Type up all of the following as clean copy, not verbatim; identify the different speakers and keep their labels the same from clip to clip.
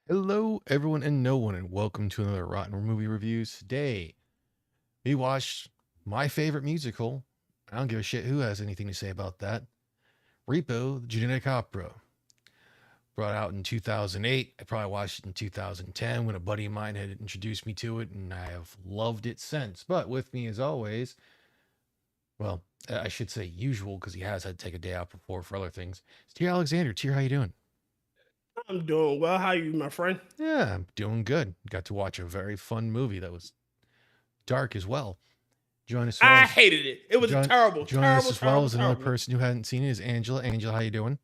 Speaker 1: Hello, everyone and no one, and welcome to another Rotten Movie Reviews. Today, we watched my favorite musical. I don't give a shit who has anything to say about that. Repo, the Genetic Opera. Brought out in 2008. I probably watched it in 2010 when a buddy of mine had introduced me to it, and I have loved it since. But with me, as always, well, I should say usual because he has had to take a day out before for other things. It's Tier Alexander. Tier, how you doing?
Speaker 2: I'm doing well. How you, my friend?
Speaker 1: Yeah, I'm doing good. Got to watch a very fun movie that was dark as well. Join us as well
Speaker 2: I
Speaker 1: as
Speaker 2: hated it. It was terrible,
Speaker 1: join us
Speaker 2: terrible,
Speaker 1: as well
Speaker 2: terrible,
Speaker 1: as another
Speaker 2: terrible.
Speaker 1: person who hadn't seen it is Angela. Angela, how you doing?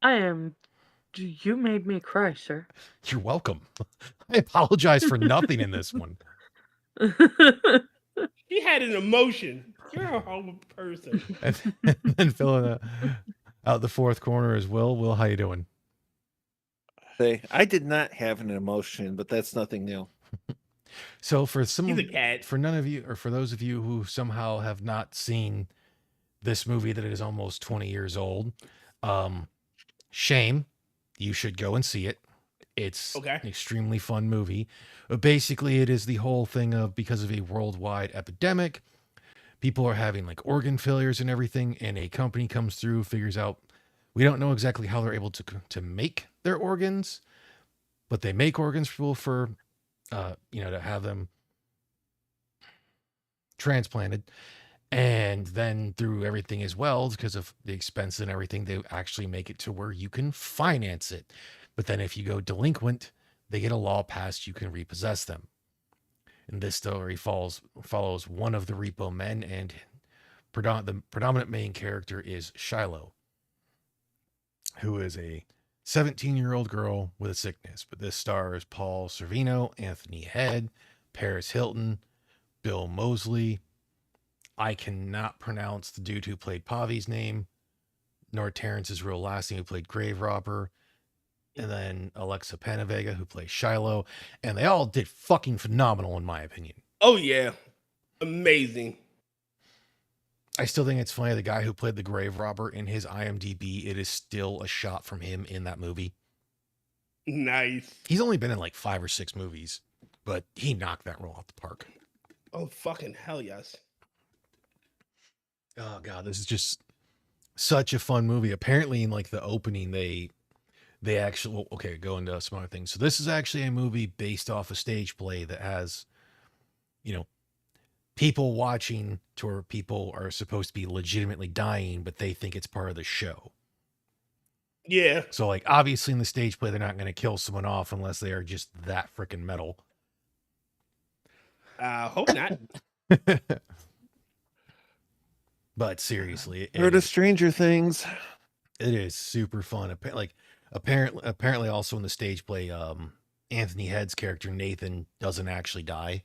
Speaker 3: I am. You made me cry, sir.
Speaker 1: You're welcome. I apologize for nothing in this one.
Speaker 2: He had an emotion. You're a horrible person.
Speaker 1: And then filling out the fourth corner is Will. Will, how you doing?
Speaker 4: I did not have an emotion, but that's nothing new.
Speaker 1: So for
Speaker 2: He's a cat.
Speaker 1: for none of you, or for those of you who somehow have not seen this movie that is almost 20 years old, shame. You should go and see it. It's
Speaker 2: Okay.
Speaker 1: an extremely fun movie. But basically, it is the whole thing of because of a worldwide epidemic, people are having like organ failures and everything, and a company comes through, figures out we don't know exactly how they're able to make their organs, but they make organs for to have them transplanted. And then through everything as well, because of the expense and everything, they actually make it to where you can finance it. But then if you go delinquent, they get a law passed, you can repossess them. And this story follows one of the repo men, and the predominant main character is Shiloh, who is a 17-year-old girl with a sickness. But this stars Paul Sorvino, Anthony Head, Paris Hilton, Bill Moseley. I cannot pronounce the dude who played Pavi's name, nor Terrence's real last name, who played Grave Robber, and then Alexa Panavega, who plays Shiloh, and they all did fucking phenomenal in my opinion.
Speaker 2: Oh yeah, amazing.
Speaker 1: I still think it's funny, the guy who played the Grave Robber, in his IMDb, it is still a shot from him in that movie.
Speaker 2: Nice.
Speaker 1: He's only been in like 5 or 6 movies, but he knocked that role out the park.
Speaker 2: Oh fucking hell yes.
Speaker 1: Oh god, this is just such a fun movie. Apparently in like the opening, they actually, well, okay, go into some other things. So this is actually a movie based off a stage play that has, people watching to where people are supposed to be legitimately dying, but they think it's part of the show.
Speaker 2: Yeah.
Speaker 1: So like obviously in the stage play, they're not going to kill someone off unless they are just that freaking metal.
Speaker 2: Hope not.
Speaker 1: But seriously,
Speaker 4: Heard of Stranger Things.
Speaker 1: It is super fun. Apparently also in the stage play, Anthony Head's character Nathan doesn't actually die.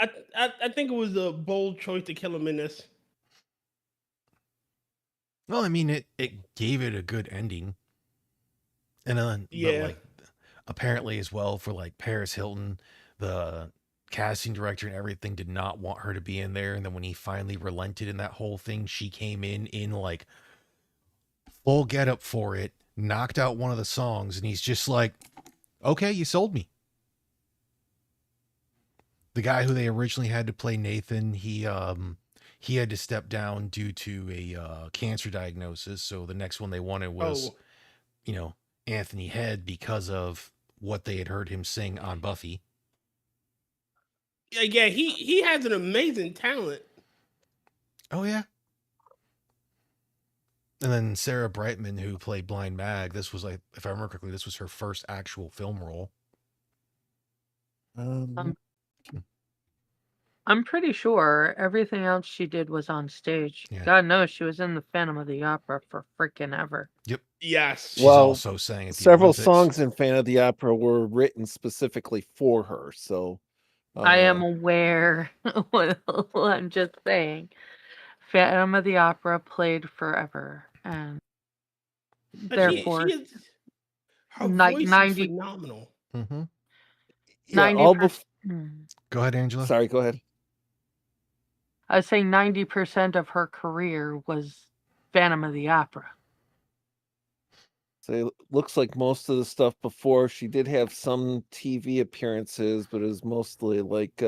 Speaker 2: I think it was a bold choice to kill him in this.
Speaker 1: Well, I mean, it gave it a good ending. And then,
Speaker 2: Yeah.
Speaker 1: but like, apparently as well for like Paris Hilton, the casting director and everything did not want her to be in there. And then when he finally relented in that whole thing, she came in like full get up for it, knocked out one of the songs, and he's just like, okay, you sold me. The guy who they originally had to play Nathan, he had to step down due to a cancer diagnosis. So the next one they wanted was, Anthony Head, because of what they had heard him sing on Buffy.
Speaker 2: Yeah, he has an amazing talent.
Speaker 1: Oh yeah. And then Sarah Brightman, who played Blind Mag, this was like, if I remember correctly, this was her first actual film role.
Speaker 3: I'm pretty sure everything else she did was on stage.
Speaker 1: Yeah.
Speaker 3: God knows she was in the Phantom of the Opera for freaking ever.
Speaker 1: Yep.
Speaker 2: Yes.
Speaker 1: She's also sang at the
Speaker 4: several
Speaker 1: Olympics.
Speaker 4: songs in Phantom of the Opera were written specifically for her. So
Speaker 3: I am aware. I'm just saying. Phantom of the Opera played forever, and therefore,
Speaker 2: her voice is phenomenal.
Speaker 1: Mm-hmm.
Speaker 4: Yeah,
Speaker 1: Go ahead, Angela.
Speaker 4: Sorry, go ahead.
Speaker 3: I was saying 90% of her career was Phantom of the Opera.
Speaker 4: So it looks like most of the stuff before, she did have some TV appearances, but it was mostly like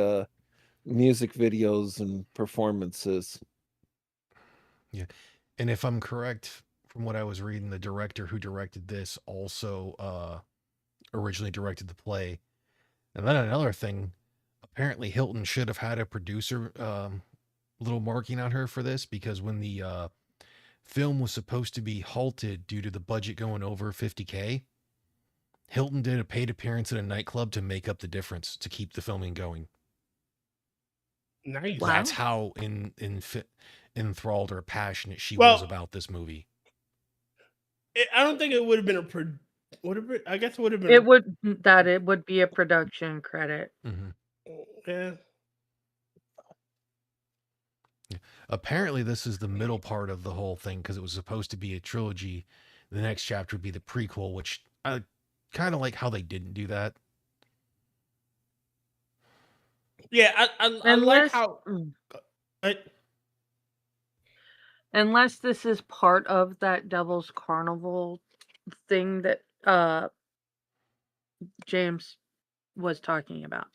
Speaker 4: music videos and performances.
Speaker 1: Yeah. And if I'm correct, from what I was reading, the director who directed this also originally directed the play. And then another thing, apparently Hilton should have had a producer little marking on her for this, because when the film was supposed to be halted due to the budget going over 50K, Hilton did a paid appearance at a nightclub to make up the difference to keep the filming going.
Speaker 2: Nice.
Speaker 3: Wow.
Speaker 1: That's how enthralled or passionate she
Speaker 2: Well-
Speaker 1: was about this movie.
Speaker 2: I don't think it would have been would have been. I guess it would have been.
Speaker 3: It would be a production credit.
Speaker 2: Yeah.
Speaker 1: Apparently, this is the middle part of the whole thing because it was supposed to be a trilogy. The next chapter would be the prequel, which I kind of like how they didn't do that.
Speaker 2: Yeah, I like
Speaker 3: Unless
Speaker 2: how.
Speaker 3: unless this is part of that Devil's Carnival thing that James was talking about.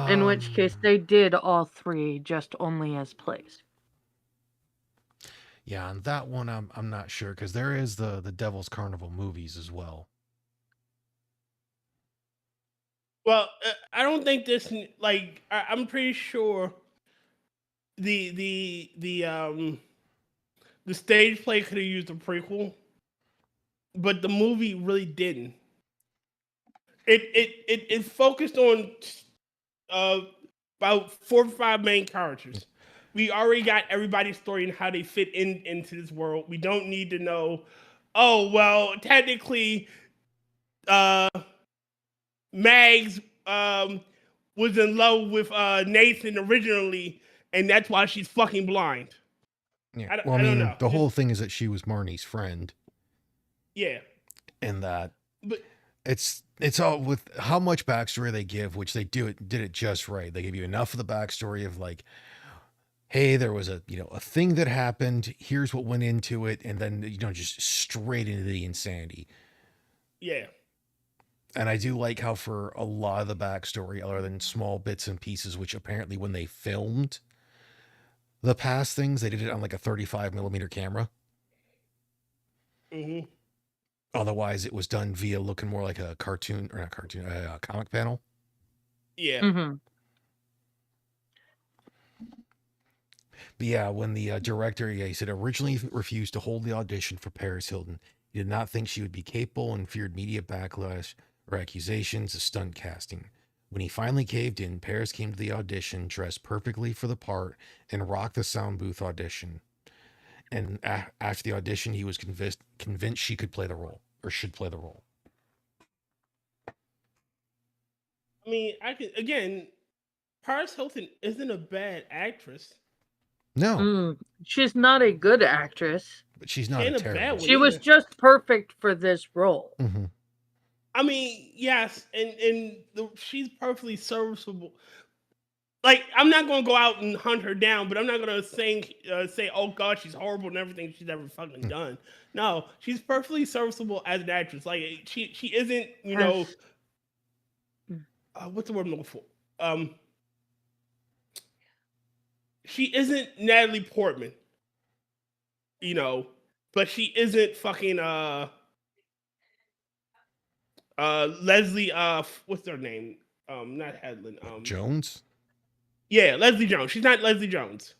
Speaker 3: In which case they did all three just only as plays.
Speaker 1: Yeah, on that one, I'm not sure because there is the Devil's Carnival movies as well.
Speaker 2: Well, I don't think this. Like, I'm pretty sure the stage play could have used a prequel, but the movie really didn't. It focused on about 4 or 5 main characters. We already got everybody's story and how they fit into this world. We don't need to know. Oh well, technically, Mags was in love with Nathan originally, and that's why she's fucking blind.
Speaker 1: Yeah.
Speaker 2: I don't know.
Speaker 1: The whole thing is that she was Marnie's friend,
Speaker 2: Yeah,
Speaker 1: and that
Speaker 2: but
Speaker 1: it's all with how much backstory they give, which they did it just right. They give you enough of the backstory of like, hey, there was a thing that happened. Here's what went into it, and then just straight into the insanity.
Speaker 2: yeah.
Speaker 1: And I do like how for a lot of the backstory, other than small bits and pieces, which apparently when they filmed the past things, they did it on like a 35mm camera.
Speaker 2: Mm-hmm.
Speaker 1: Otherwise, it was done via looking more like a comic panel.
Speaker 2: Yeah.
Speaker 3: Mm-hmm.
Speaker 1: But yeah, when the director, he said originally refused to hold the audition for Paris Hilton. He did not think she would be capable and feared media backlash or accusations of stunt casting. When he finally caved in, Paris came to the audition dressed perfectly for the part and rocked the sound booth audition. And after the audition, he was convinced she could play the role or should play the role.
Speaker 2: I mean, again, Paris Hilton isn't a bad actress.
Speaker 1: No,
Speaker 3: She's not a good actress.
Speaker 1: but she's not
Speaker 2: She ain't
Speaker 1: a
Speaker 2: a bad
Speaker 1: terrible.
Speaker 2: one.
Speaker 3: She was
Speaker 2: either.
Speaker 3: just perfect for this role.
Speaker 1: Mm-hmm.
Speaker 2: I mean, yes, and she's perfectly serviceable. Like, I'm not gonna go out and hunt her down, but I'm not gonna say, oh God, she's horrible and everything she's ever fucking done. No, she's perfectly serviceable as an actress. Like, she isn't, what's the word I'm looking for? She isn't Natalie Portman, but she isn't fucking Leslie, what's her name? Not Headland.
Speaker 1: Jones?
Speaker 2: Yeah, Leslie Jones. She's not Leslie Jones.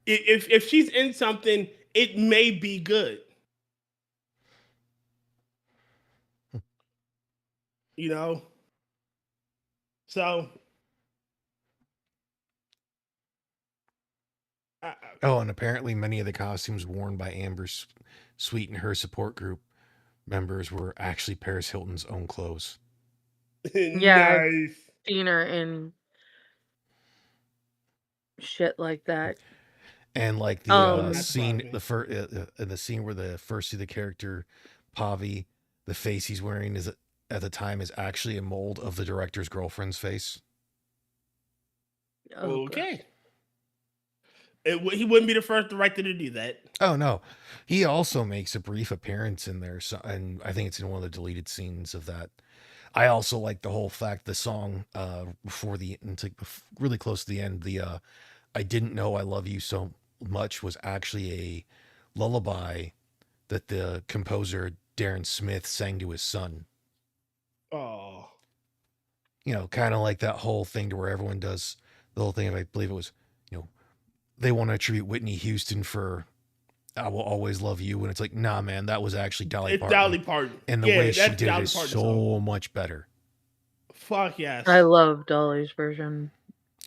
Speaker 2: If she's in something, it may be good. So.
Speaker 1: Oh, and apparently many of the costumes worn by Amber Sweet and her support group members were actually Paris Hilton's own clothes.
Speaker 3: Yeah,
Speaker 2: Nice.
Speaker 3: Seen her in shit like that.
Speaker 1: And like the
Speaker 2: That's
Speaker 1: scene,
Speaker 2: fine.
Speaker 1: the scene where the first see the character Pavi, the face he's wearing is at the time is actually a mold of the director's girlfriend's face.
Speaker 3: Oh,
Speaker 2: Okay. He wouldn't be the first director to do that.
Speaker 1: Oh no, he also makes a brief appearance in there, so, and I think it's in one of the deleted scenes of that. I also like the whole fact the song before the it's like really close to the end. The I didn't know I love you so much was actually a lullaby that the composer Darren Smith sang to his son.
Speaker 2: Oh,
Speaker 1: You know, kind of like that whole thing to where everyone does the whole thing. I believe it was, you know, they want to attribute Whitney Houston for "I Will Always Love You," and it's like, nah, man, that was actually Dolly
Speaker 2: it's
Speaker 1: Parton,
Speaker 2: Dolly Parton.
Speaker 1: and the way
Speaker 2: Yeah,
Speaker 1: she
Speaker 2: that's
Speaker 1: did it
Speaker 2: Dolly
Speaker 1: is
Speaker 2: Parton's song.
Speaker 1: so much better.
Speaker 2: Fuck yes.
Speaker 3: I love Dolly's version.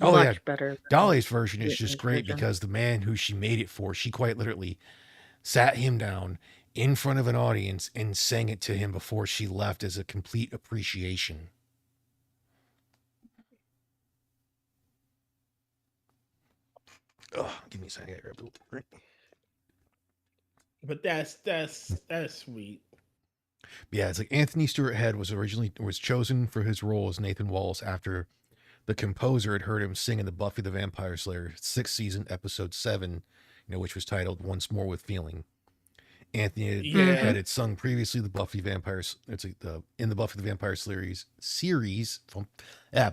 Speaker 1: Oh yeah,
Speaker 3: Much better than
Speaker 1: Dolly's version is just
Speaker 3: Whitney's
Speaker 1: great
Speaker 3: version.
Speaker 1: because the man who she made it for, she quite literally sat him down in front of an audience and sang it to him before she left as a complete appreciation. Oh, give me a second. I grab a little drink.
Speaker 2: But that's sweet.
Speaker 1: Yeah, it's like Anthony Stewart Head was chosen for his role as Nathan Wallace after the composer had heard him sing in the Buffy the Vampire Slayer 6th season episode 7, which was titled Once More with Feeling. Anthony
Speaker 2: Yeah.
Speaker 1: had sung previously the Buffy Vampires. It's like in the Buffy the Vampire Slayer series.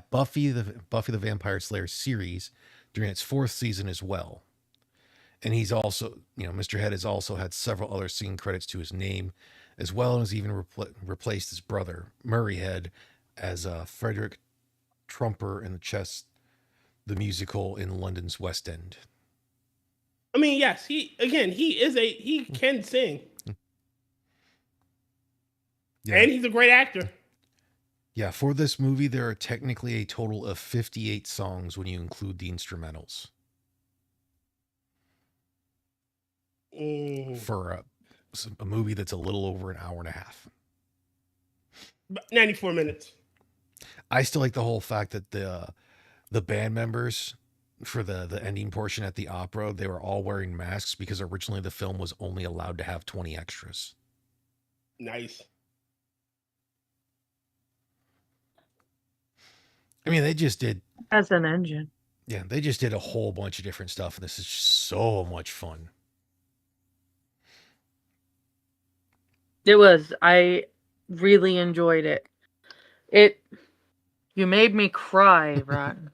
Speaker 1: Buffy the Vampire Slayer series during its 4th season as well. And he's also, Mr. Head has also had several other singing credits to his name, as well as even replaced his brother Murray Head as Frederick Trumper in the musical in London's West End.
Speaker 2: I mean, yes, he can sing.
Speaker 1: Yeah.
Speaker 2: And he's a great actor.
Speaker 1: Yeah, for this movie, there are technically a total of 58 songs when you include the instrumentals. For a movie that's a little over an hour and a half.
Speaker 2: 94 minutes.
Speaker 1: I still like the whole fact that the band members for the ending portion at the opera, they were all wearing masks because originally the film was only allowed to have 20 extras.
Speaker 2: Nice.
Speaker 1: I mean, they just did
Speaker 3: as an engine.
Speaker 1: Yeah, they just did a whole bunch of different stuff, and this is so much fun.
Speaker 3: It was. I really enjoyed it. You made me cry, Rotn.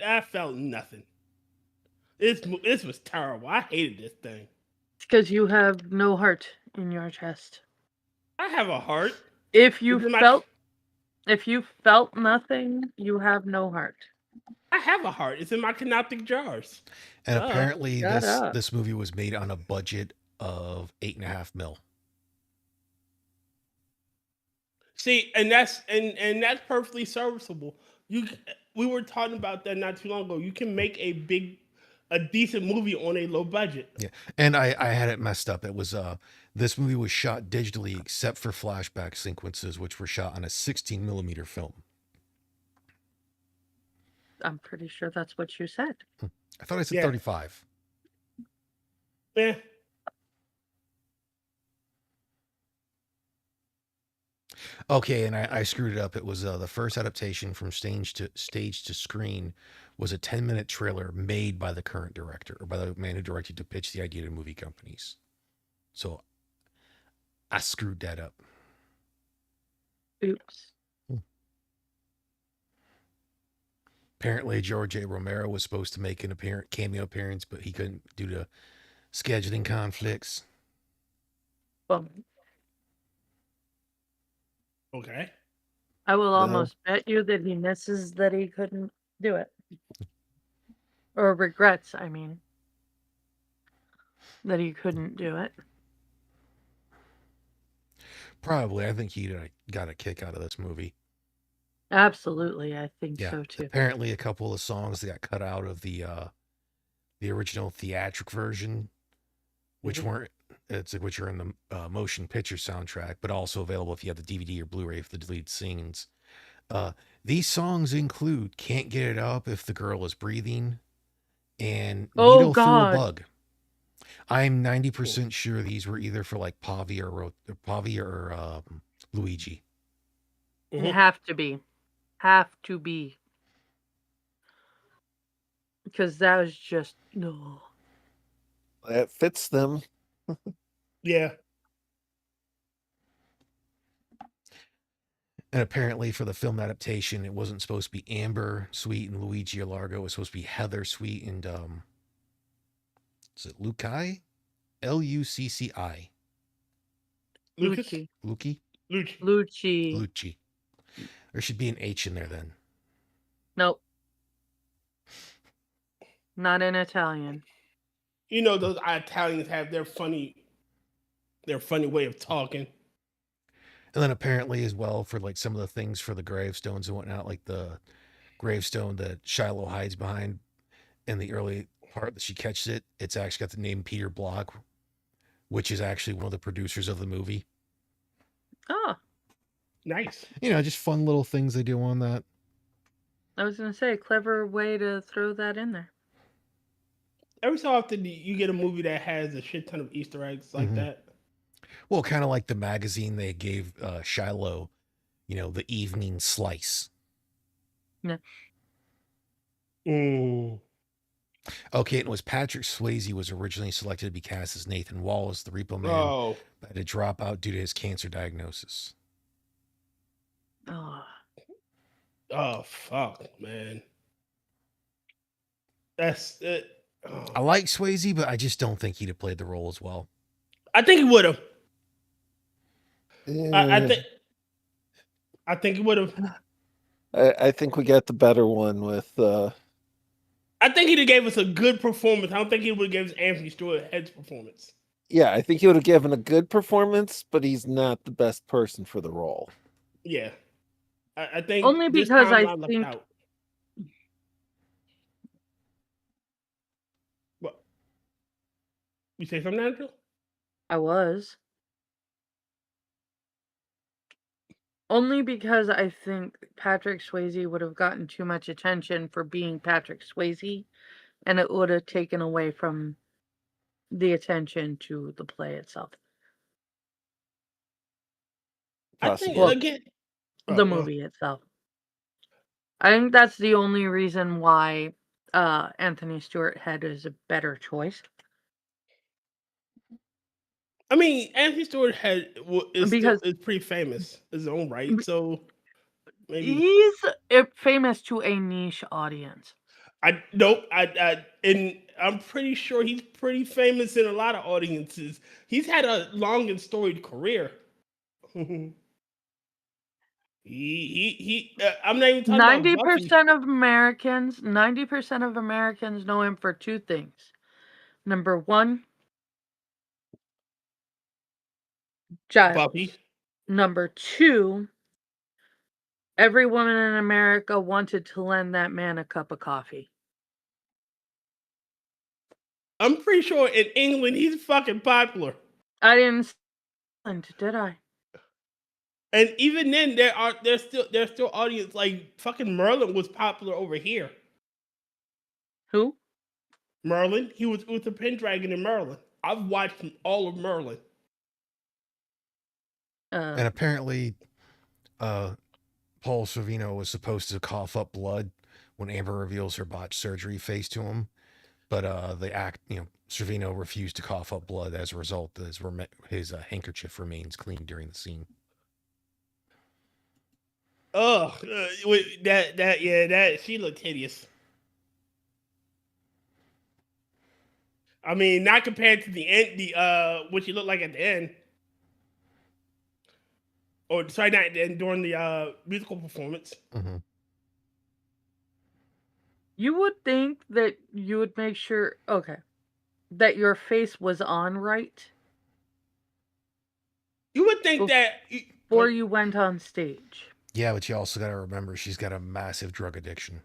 Speaker 2: I felt nothing. This was terrible. I hated this thing.
Speaker 3: It's because you have no heart in your chest.
Speaker 2: I have a heart.
Speaker 3: If you felt nothing, you have no heart.
Speaker 2: I have a heart. It's in my canoptic jars.
Speaker 1: And apparently this movie was made on a budget of $8.5 million.
Speaker 2: See, and that's perfectly serviceable. We were talking about that not too long ago. You can make a decent movie on a low budget.
Speaker 1: Yeah, and I had it messed up. It was this movie was shot digitally except for flashback sequences, which were shot on a 16 millimeter film.
Speaker 3: I'm pretty sure that's what you said.
Speaker 1: I thought I said 35.
Speaker 2: Yeah.
Speaker 1: Okay, and I screwed it up. It was the first adaptation from stage to screen was a 10-minute trailer made by the current director, or by the man who directed to pitch the idea to movie companies. So I screwed that up.
Speaker 3: Oops.
Speaker 1: Apparently, George A. Romero was supposed to make an cameo appearance, but he couldn't due to scheduling conflicts.
Speaker 2: Okay.
Speaker 3: I will almost bet you that he misses that he couldn't do it. Or regrets, I mean, that he couldn't do it.
Speaker 1: Probably. I think he got a kick out of this movie.
Speaker 3: Absolutely, I think so too.
Speaker 1: Apparently, a couple of songs that got cut out of the original theatric version, which weren't. Which are in the motion picture soundtrack, but also available if you have the DVD or Blu-ray for the deleted scenes. These songs include "Can't Get It Up If the Girl Is Breathing" and "Needle Through a Bug." I'm 90% sure these were either for like Pavi or Luigi.
Speaker 3: Have to be. Because that was just no.
Speaker 4: That fits them.
Speaker 2: Yeah.
Speaker 1: And apparently, for the film adaptation, it wasn't supposed to be Amber Sweet and Luigi Largo. It was supposed to be Heather Sweet and is it Lucci? Lucci.
Speaker 2: Lucas?
Speaker 3: Lucci.
Speaker 1: Lucci?
Speaker 2: Lucci.
Speaker 3: Lucci.
Speaker 1: Lucci. There should be an H in there then.
Speaker 3: Nope. Not in Italian.
Speaker 2: You know those Italians have their funny way of talking.
Speaker 1: And then apparently as well for like some of the things for the gravestones and whatnot, like the gravestone that Shiloh hides behind in the early part that she catches it, it's actually got the name Peter Block, which is actually one of the producers of the movie.
Speaker 3: Oh,
Speaker 2: Nice.
Speaker 1: You know, just fun little things they do on that.
Speaker 3: I was going to say, clever way to throw that in there.
Speaker 2: Every so often you get a movie that has a shit ton of Easter eggs like that.
Speaker 1: Well, kind of like the magazine they gave Shiloh, you know, the Evening Slice.
Speaker 3: Yeah.
Speaker 2: Mm.
Speaker 1: Okay, and it was Patrick Swayze was originally selected to be cast as Nathan Wallace, the Repo Man,
Speaker 2: Oh.
Speaker 1: but had to drop out due to his cancer diagnosis.
Speaker 3: Oh.
Speaker 2: Oh fuck, man. That's it. Oh.
Speaker 1: I like Swayze, but I just don't think he'd have played the role as well.
Speaker 2: I think he would have.
Speaker 4: Yeah.
Speaker 2: I think he would have.
Speaker 4: I think we got the better one with
Speaker 2: I think he'd have gave us a good performance. I don't think he would have given us Anthony Stewart Head's performance.
Speaker 4: yeah, I think he would have given a good performance, but he's not the best person for the role.
Speaker 2: Yeah. I think
Speaker 3: Only
Speaker 2: this
Speaker 3: because
Speaker 2: time
Speaker 3: I
Speaker 2: left
Speaker 3: think
Speaker 2: out. What? You say something, Andrew?
Speaker 3: I was. Only because I think Patrick Swayze would have gotten too much attention for being Patrick Swayze, and it would have taken away from the attention to the play itself.
Speaker 2: I think
Speaker 4: Possibly.
Speaker 2: again
Speaker 3: The movie itself. I think that's the only reason why Anthony Stewart Head is a better choice.
Speaker 2: I mean, Anthony Stewart Head is
Speaker 3: Because
Speaker 2: pretty famous in his own right, so maybe
Speaker 3: he's famous to a niche audience.
Speaker 2: and I'm pretty sure he's pretty famous in a lot of audiences. He's had a long and storied career. I'm not even talking about Buffy.
Speaker 3: 90% of Americans know him for two things. Number one, Giles.
Speaker 2: Buffy.
Speaker 3: Number two, every woman in America wanted to lend that man a cup of coffee.
Speaker 2: I'm pretty sure in England he's fucking popular.
Speaker 3: I didn't did I?
Speaker 2: And even then, there's still audience like fucking Merlin was popular over here.
Speaker 3: Who?
Speaker 2: Merlin. He was Uther Pendragon in Merlin. I've watched all of Merlin.
Speaker 1: And apparently, Paul Sorvino was supposed to cough up blood when Amber reveals her botched surgery face to him, but Sorvino refused to cough up blood. As a result, his handkerchief remains clean during the scene.
Speaker 2: Oh, that she looked hideous. I mean, not compared to the end, what she looked like at the end. Or sorry, not at the end, during the musical performance.
Speaker 1: Mm-hmm.
Speaker 3: You would think that you would make sure, that your face was on right.
Speaker 2: You would think that
Speaker 3: before you went on stage.
Speaker 1: Yeah, but you also got to remember she's got a massive drug addiction.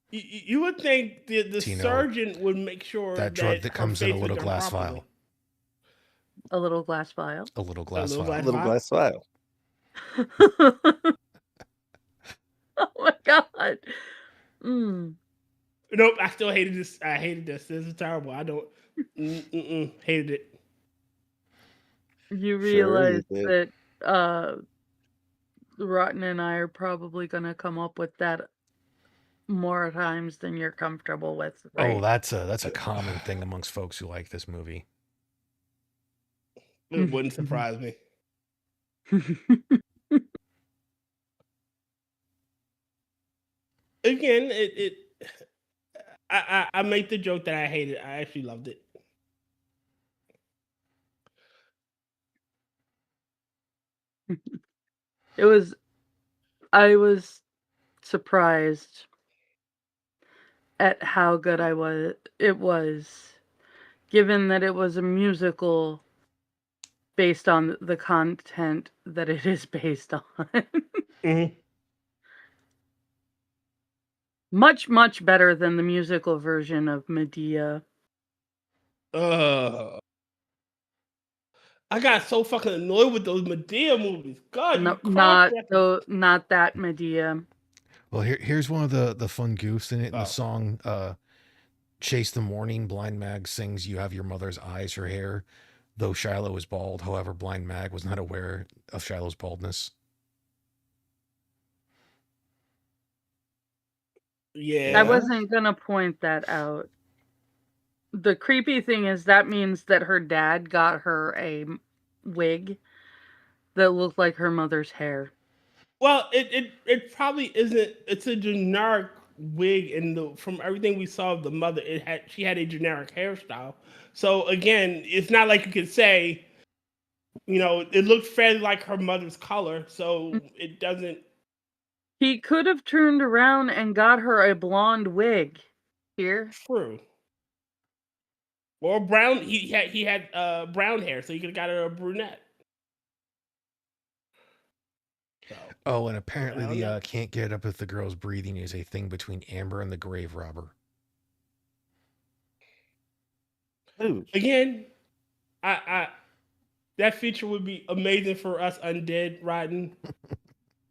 Speaker 2: You would think the surgeon would make sure
Speaker 1: that drug that comes in a little glass
Speaker 2: properly.
Speaker 1: vial.
Speaker 3: A little glass vial?
Speaker 1: A little glass vial.
Speaker 4: A little glass vial.
Speaker 3: Oh my god. Mm.
Speaker 2: Nope, I still hated this. I hated this. This is terrible. I don't hated it.
Speaker 3: You realize that Rotn and I are probably gonna come up with that more times than you're comfortable with,
Speaker 1: Oh,
Speaker 3: right?
Speaker 1: that's a common thing amongst folks who like this movie.
Speaker 2: It wouldn't surprise me. Again, I make the joke that I hate it. I actually loved it.
Speaker 3: I was surprised at how good it was, given that it was a musical based on the content that it is based on.
Speaker 2: Mm-hmm.
Speaker 3: Much, much better than the musical version of Medea.
Speaker 2: I got so fucking annoyed with those Medea movies. God, you
Speaker 3: No,
Speaker 2: cross
Speaker 3: not that Medea.
Speaker 1: Well, here's one of the fun goofs in it. In the
Speaker 2: Oh.
Speaker 1: song Chase the Morning, Blind Mag sings You Have Your Mother's Eyes, Her Hair, though Shiloh is bald. However, Blind Mag was not aware of Shiloh's baldness.
Speaker 2: Yeah.
Speaker 3: I wasn't gonna point that out. The creepy thing is that means that her dad got her a wig that looked like her mother's hair.
Speaker 2: Well, it probably isn't. It's a generic wig, and from everything we saw of the mother, she had a generic hairstyle. So again, it's not like you could say, it looked fairly like her mother's color. So it doesn't.
Speaker 3: He could have turned around and got her a blonde wig. Here.
Speaker 2: True. Or brown. He had brown hair, so he could have got her a brunette. So,
Speaker 1: Oh, and apparently
Speaker 2: I don't
Speaker 1: the
Speaker 2: know.
Speaker 1: can't get up with the girl's breathing is a thing between Amber and the grave robber.
Speaker 4: Ooh.
Speaker 2: Again, I that feature would be amazing for us undead Rotn.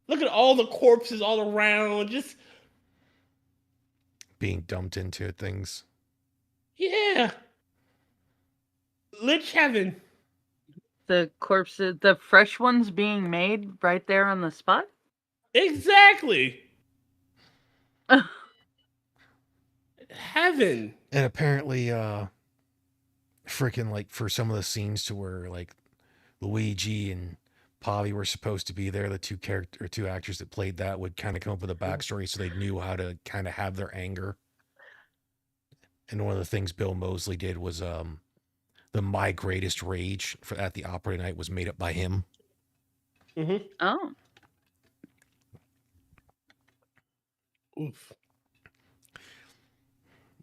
Speaker 2: Look at all the corpses all around. Just
Speaker 1: Being dumped into things.
Speaker 2: yeah. Lich heaven.
Speaker 3: The corpses, the fresh ones being made right there on the spot.
Speaker 2: Exactly. Heaven.
Speaker 1: And apparently freaking like for some of the scenes to where like Luigi and Pavi were supposed to be there, the two actors that played that would kind of come up with a backstory so they knew how to kind of have their anger. And one of the things Bill Moseley did was the My Greatest Rage at the opera night was made up by him.
Speaker 2: Mm-hmm.
Speaker 3: Oh.
Speaker 2: Oof.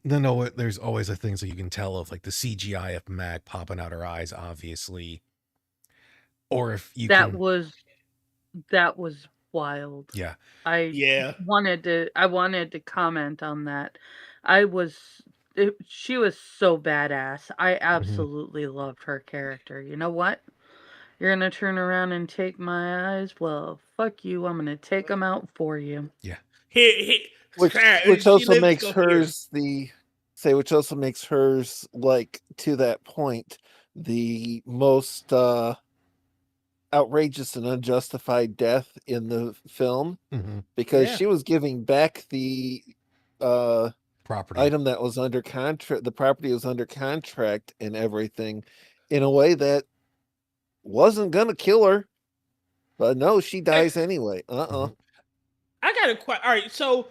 Speaker 1: Then there's always the things that you can tell of, like the CGI of Mag popping out her eyes, obviously. Or if you
Speaker 3: that
Speaker 1: can,
Speaker 3: was wild.
Speaker 1: yeah,
Speaker 3: I
Speaker 2: Yeah.
Speaker 3: wanted to comment on that. She was so badass. I absolutely loved her character. You know what? You're gonna turn around and take my eyes? Well, fuck you. I'm gonna take them out for you.
Speaker 1: yeah.
Speaker 4: Which
Speaker 2: She
Speaker 4: also
Speaker 2: lives
Speaker 4: makes
Speaker 2: still here.
Speaker 4: hers which also makes hers, like, to that point, the most outrageous and unjustified death in the film,
Speaker 1: Mm-hmm.
Speaker 4: because
Speaker 2: Yeah.
Speaker 4: she was giving back the
Speaker 1: Property.
Speaker 4: item that was under contract, the property was under contract and everything, in a way that wasn't gonna kill her, but no, she dies anyway.
Speaker 1: Mhm.
Speaker 2: I got a question. All right, so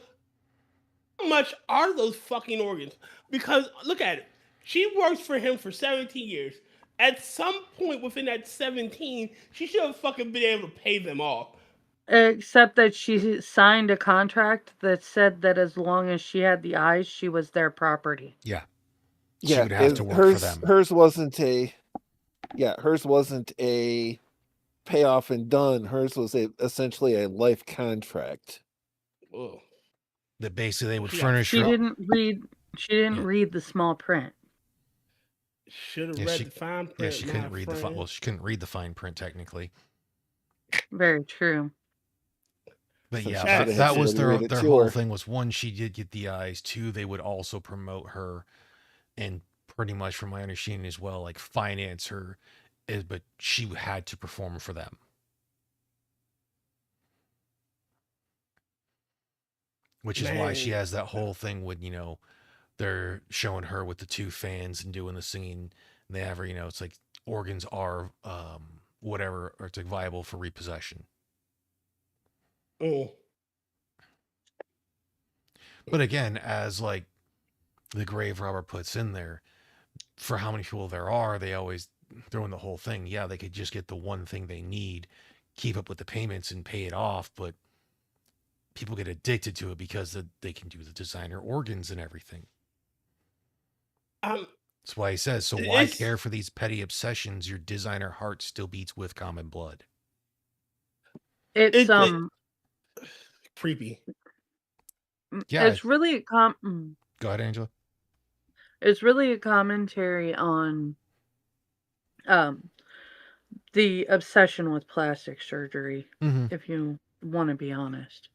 Speaker 2: how much are those fucking organs? Because look at it. She works for him for 17 years. At some point within that 17, she should have fucking been able to pay them off.
Speaker 3: Except that she signed a contract that said that as long as she had the eyes, she was their property.
Speaker 1: Yeah. She
Speaker 4: Yeah,
Speaker 1: would have to work for them.
Speaker 4: hers wasn't a payoff and done. Hers was essentially a life contract.
Speaker 2: Ugh.
Speaker 1: That basically they would
Speaker 2: Yeah.
Speaker 1: furnish
Speaker 3: She
Speaker 1: her.
Speaker 3: didn't read
Speaker 1: Yeah.
Speaker 3: read the small print.
Speaker 2: Should have
Speaker 1: Yeah,
Speaker 2: read
Speaker 1: she-
Speaker 2: the fine print.
Speaker 1: Yeah, she couldn't
Speaker 2: my
Speaker 1: read
Speaker 2: friend.
Speaker 1: well, she couldn't read the fine print technically.
Speaker 3: Very true.
Speaker 1: But
Speaker 4: So
Speaker 1: yeah,
Speaker 4: she should have had
Speaker 1: that was
Speaker 4: somebody read it
Speaker 1: their
Speaker 4: to
Speaker 1: whole
Speaker 4: her.
Speaker 1: thing was, one, she did get the eyes. Two, they would also promote her and pretty much from my understanding as well, like finance her, but she had to perform for them. which is why she has that whole thing with, they're showing her with the two fans and doing the singing. And they have her, it's like organs are whatever, or it's like viable for repossession.
Speaker 2: Oh.
Speaker 1: But again, as like the grave robber puts in there, for how many people there are, they always throw in the whole thing. Yeah, they could just get the one thing they need, keep up with the payments and pay it off, but people get addicted to it because they can do the designer organs and everything. That's why he says, so why care for these petty obsessions? Your designer heart still beats with common blood.
Speaker 3: It's
Speaker 2: creepy.
Speaker 1: Yeah.
Speaker 3: It's really
Speaker 1: Go ahead, Angela.
Speaker 3: It's really a commentary on the obsession with plastic surgery, if you want to be honest.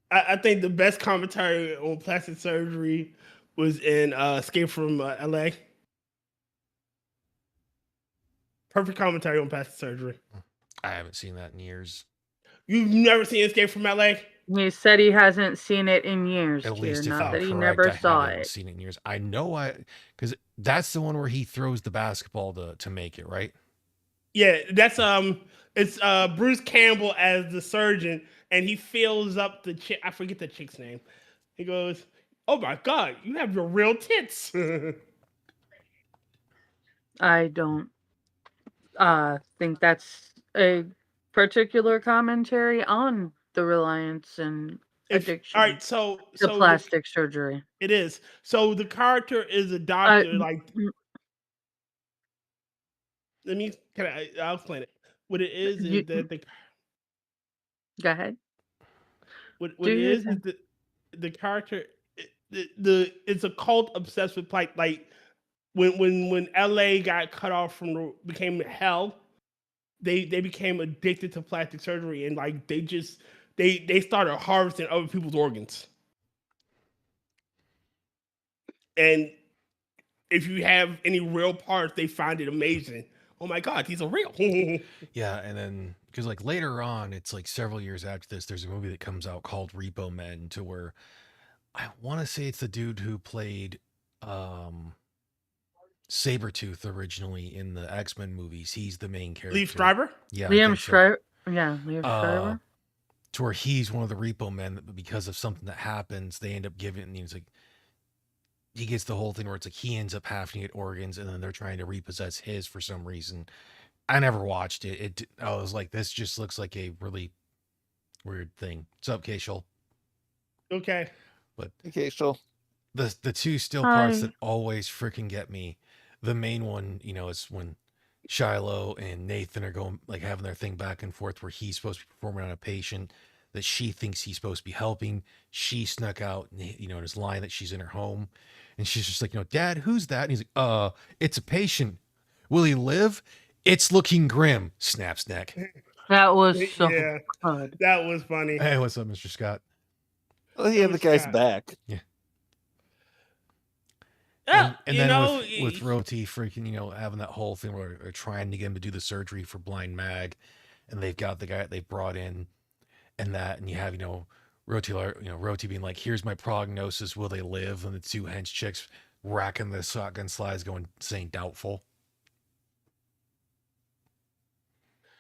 Speaker 2: I think the best commentary on plastic surgery was in Escape from LA. Perfect commentary on plastic surgery.
Speaker 1: I haven't seen that in years.
Speaker 2: You've never seen Escape from LA?
Speaker 3: He said he hasn't seen it in years.
Speaker 1: At least if
Speaker 3: not
Speaker 1: I'm
Speaker 3: that
Speaker 1: correct,
Speaker 3: he never
Speaker 1: I
Speaker 3: saw
Speaker 1: haven't
Speaker 3: it.
Speaker 1: seen it in years. I know because that's the one where he throws the basketball to make it, right?
Speaker 2: Yeah, that's it's Bruce Campbell as the surgeon, and he fills up the chick. I forget the chick's name. He goes, "Oh my God, you have your real tits."
Speaker 3: I don't think that's a particular commentary on the reliance and addiction.
Speaker 2: All right, so
Speaker 3: plastic surgery.
Speaker 2: It is. So the character is a doctor. I'll explain it. What it is that the.
Speaker 3: Go ahead.
Speaker 2: What it is that the character it's a cult obsessed with like when LA got cut off from became hell, they became addicted to plastic surgery, and like they started harvesting other people's organs. And if you have any real parts, they find it amazing. Oh my God, these are real.
Speaker 1: Yeah, and then because like later on, it's like several years after this, there's a movie that comes out called Repo Men, to where I want to say it's the dude who played Sabretooth originally in the X-Men movies. He's the main character.
Speaker 2: Liev Schreiber?
Speaker 1: Yeah.
Speaker 3: Liam Schreiber. Yeah, Liam Schreiber.
Speaker 1: To where he's one of the Repo Men, but because of something that happens, they end up giving, he's like, he gets the whole thing where it's like he ends up having to get organs, and then they're trying to repossess his for some reason. I never watched it. I was like, this just looks like a really weird thing. What's up, Kashal?
Speaker 2: Okay.
Speaker 1: But
Speaker 4: Kashal.
Speaker 1: The two still parts that always freaking get me. The main one, is when Shiloh and Nathan are going, like, having their thing back and forth, where he's supposed to be performing on a patient that she thinks he's supposed to be helping. She snuck out, in his line that she's in her home, and she's just like, Dad, who's that? And he's like, it's a patient. Will he live? It's looking grim. Snaps neck.
Speaker 3: That was so good.
Speaker 2: That was funny.
Speaker 1: Hey, what's up, Mr. Scott?
Speaker 4: Well, he had the guy's back.
Speaker 1: Yeah.
Speaker 2: Yeah,
Speaker 1: and then with Roti freaking, having that whole thing where they're trying to get him to do the surgery for Blind Mag, and they've got the guy that they brought in, and you have, Roti being like, here's my prognosis, will they live? And the two hench chicks racking the shotgun slides saying doubtful.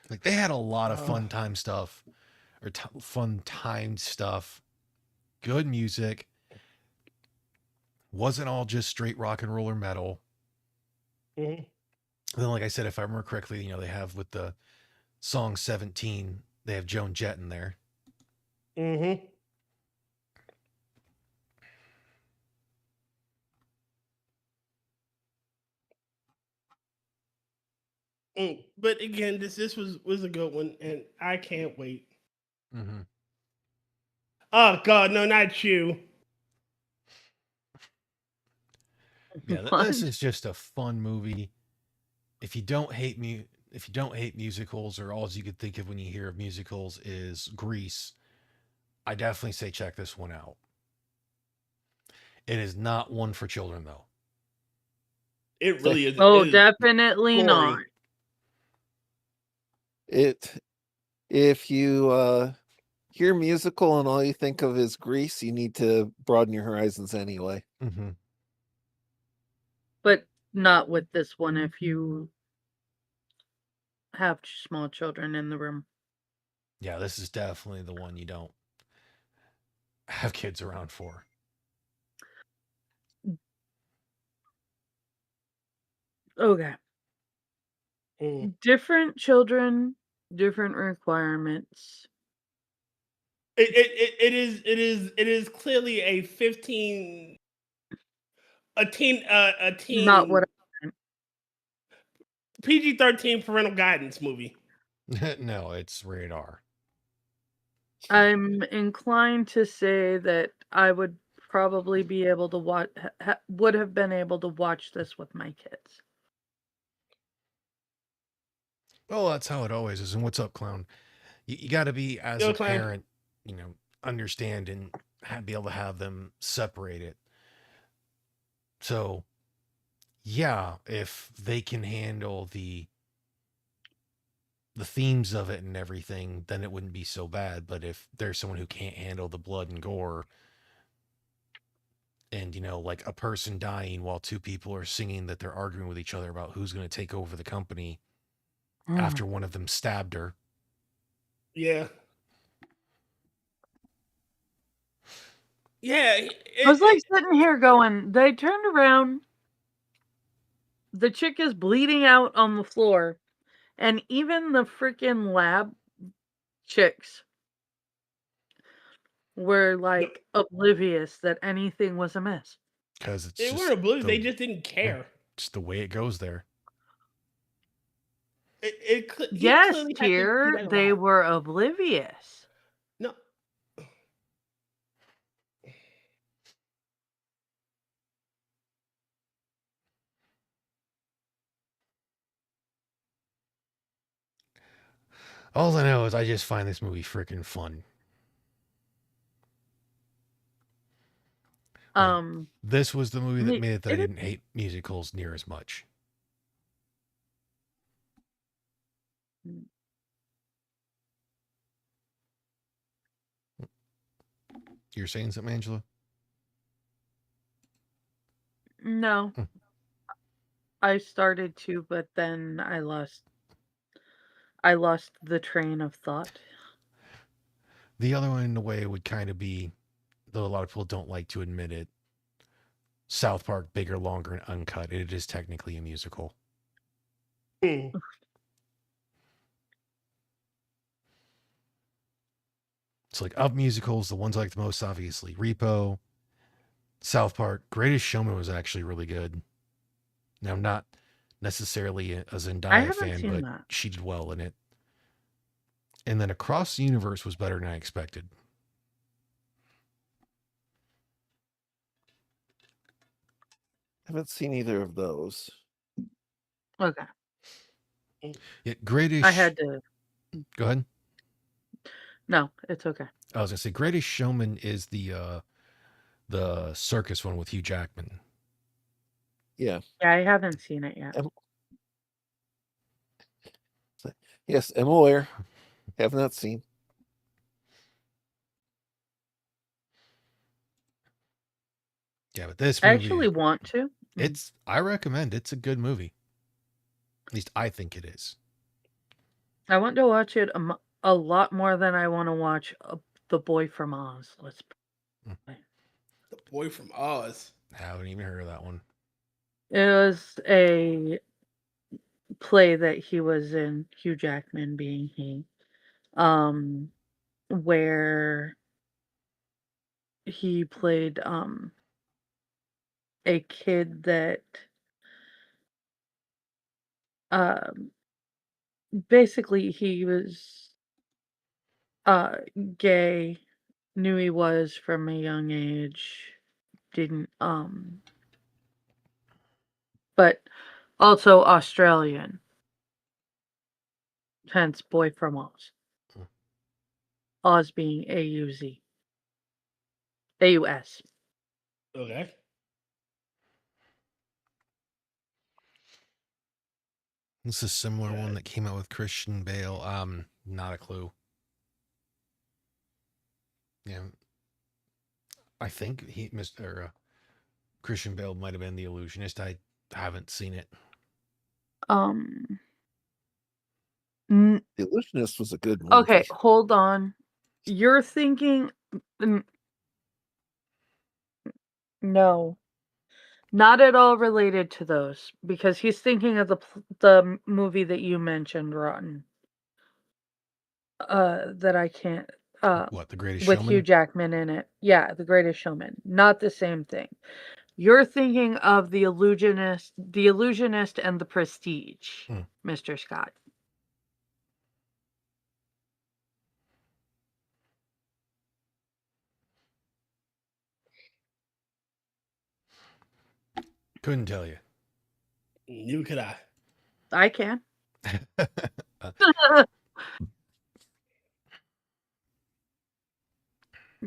Speaker 1: Like, they had a lot of fun time stuff, or fun timed stuff, good music. Wasn't all just straight rock and roll or metal.
Speaker 2: Mm-hmm.
Speaker 1: Then, like I said, if I remember correctly, they have with the song 17, they have Joan Jett in there.
Speaker 2: Mm-hmm. But again, this was a good one, and I can't wait.
Speaker 1: Mm-hmm.
Speaker 2: Oh God, no, not you.
Speaker 1: Yeah, this is just a fun movie. If you don't hate musicals, or all you could think of when you hear of musicals is Grease, I definitely say check this one out. It is not one for children, though.
Speaker 2: It really is.
Speaker 3: Oh, definitely not.
Speaker 4: If you hear musical and all you think of is Grease, you need to broaden your horizons anyway.
Speaker 1: Mm-hmm.
Speaker 3: But not with this one if you have small children in the room.
Speaker 1: Yeah, this is definitely the one you don't have kids around for.
Speaker 3: Okay.
Speaker 2: Mm.
Speaker 3: Different children, different requirements.
Speaker 2: It is clearly a 15 a
Speaker 3: Not
Speaker 2: teen
Speaker 3: what I meant.
Speaker 2: PG-13 parental guidance movie.
Speaker 1: No, it's rated R.
Speaker 3: I'm inclined to say that I would probably be able to watch, would have been able to watch this with my kids.
Speaker 1: Well, that's how it always is. And what's up, clown? You got to be, as
Speaker 2: Yo,
Speaker 1: a
Speaker 2: clown.
Speaker 1: parent, understand and be able to have them separate it. So, yeah, if they can handle the themes of it and everything, then it wouldn't be so bad. But if there's someone who can't handle the blood and gore, and like a person dying while two people are singing that they're arguing with each other about who's going to take over the company after one of them stabbed her.
Speaker 2: Yeah. Yeah.
Speaker 3: I was like sitting here going, they turned around, the chick is bleeding out on the floor, and even the freaking lab chicks were like oblivious that anything was amiss.
Speaker 1: Because it's
Speaker 2: They
Speaker 1: just
Speaker 2: weren't oblivious. They just didn't care.
Speaker 1: just the way it goes there.
Speaker 2: He
Speaker 3: Yes,
Speaker 2: clearly had to do
Speaker 3: here
Speaker 2: that a
Speaker 3: they
Speaker 2: lot.
Speaker 3: were oblivious.
Speaker 2: No.
Speaker 1: All I know is I just find this movie freaking fun. Like, this was the movie that made it that I didn't hate musicals near as much. You're saying something, Angela?
Speaker 3: No. I started to, but then I lost the train of thought.
Speaker 1: The other one, in a way, would kind of be, though a lot of people don't like to admit it, South Park, bigger, longer, and uncut. It is technically a musical. It's like, of musicals, the ones I like the most, obviously, Repo, South Park. Greatest Showman was actually really good. Now, I'm not necessarily a Zendaya fan, but she did well in it. And then Across the Universe was better than I expected.
Speaker 4: Haven't seen either of those.
Speaker 3: Okay.
Speaker 1: Yeah, Greatest.
Speaker 3: I had to.
Speaker 1: Go ahead.
Speaker 3: No, it's okay.
Speaker 1: I was gonna say Greatest Showman is the circus one with Hugh Jackman.
Speaker 4: Yeah.
Speaker 3: Yeah, I haven't seen it yet.
Speaker 4: Yes, I'm aware. Have not seen.
Speaker 1: Yeah, but this movie,
Speaker 3: I actually want to.
Speaker 1: I recommend. It's a good movie. At least I think it is.
Speaker 3: I want to watch it a lot more than I want to watch The Boy from Oz. Let's play.
Speaker 2: The Boy from Oz.
Speaker 1: I haven't even heard of that one.
Speaker 3: It was a play that he was in, Hugh Jackman being he, where he played a kid that basically he was gay, knew he was from a young age, didn't but also Australian, hence Boy from Oz. Oz being A-U-Z. A-U-S.
Speaker 2: Okay.
Speaker 1: This is a similar one that came out with Christian Bale. Not a clue. Yeah, I think he Mr. Christian Bale might have been the illusionist. I haven't seen it.
Speaker 3: Um. n-
Speaker 4: The Illusionist was a good
Speaker 3: Okay,
Speaker 4: movie.
Speaker 3: hold on. You're thinking. n- No, not at all related to those, because he's thinking of the movie that you mentioned, Rotten. That I can't.
Speaker 1: What, The Greatest
Speaker 3: With Hugh
Speaker 1: Showman?
Speaker 3: Jackman in it. Yeah, The Greatest Showman. Not the same thing. You're thinking of The Illusionist and The Prestige,
Speaker 1: Hmm.
Speaker 3: Mr. Scott.
Speaker 1: Couldn't tell you.
Speaker 2: Neither could I.
Speaker 3: I can.
Speaker 1: Uh,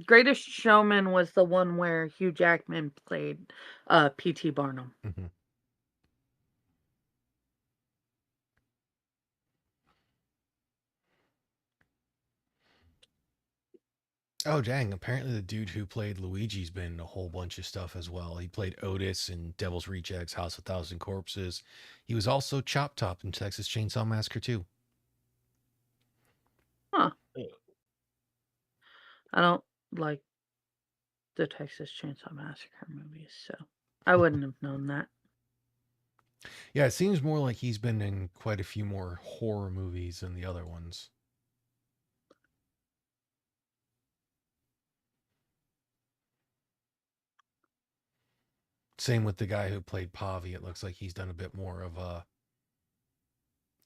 Speaker 3: Greatest Showman was the one where Hugh Jackman played P.T. Barnum.
Speaker 1: mhm. Oh, dang. Apparently, the dude who played Luigi's been in a whole bunch of stuff as well. He played Otis in Devil's Rejects, House of Thousand Corpses. He was also Chop Top in Texas Chainsaw Massacre 2.
Speaker 3: Huh. I don't like the Texas Chainsaw Massacre movies, so I wouldn't have known that.
Speaker 1: Yeah, it seems more like he's been in quite a few more horror movies than the other ones. Same with the guy who played Pavi. It looks like he's done a bit more of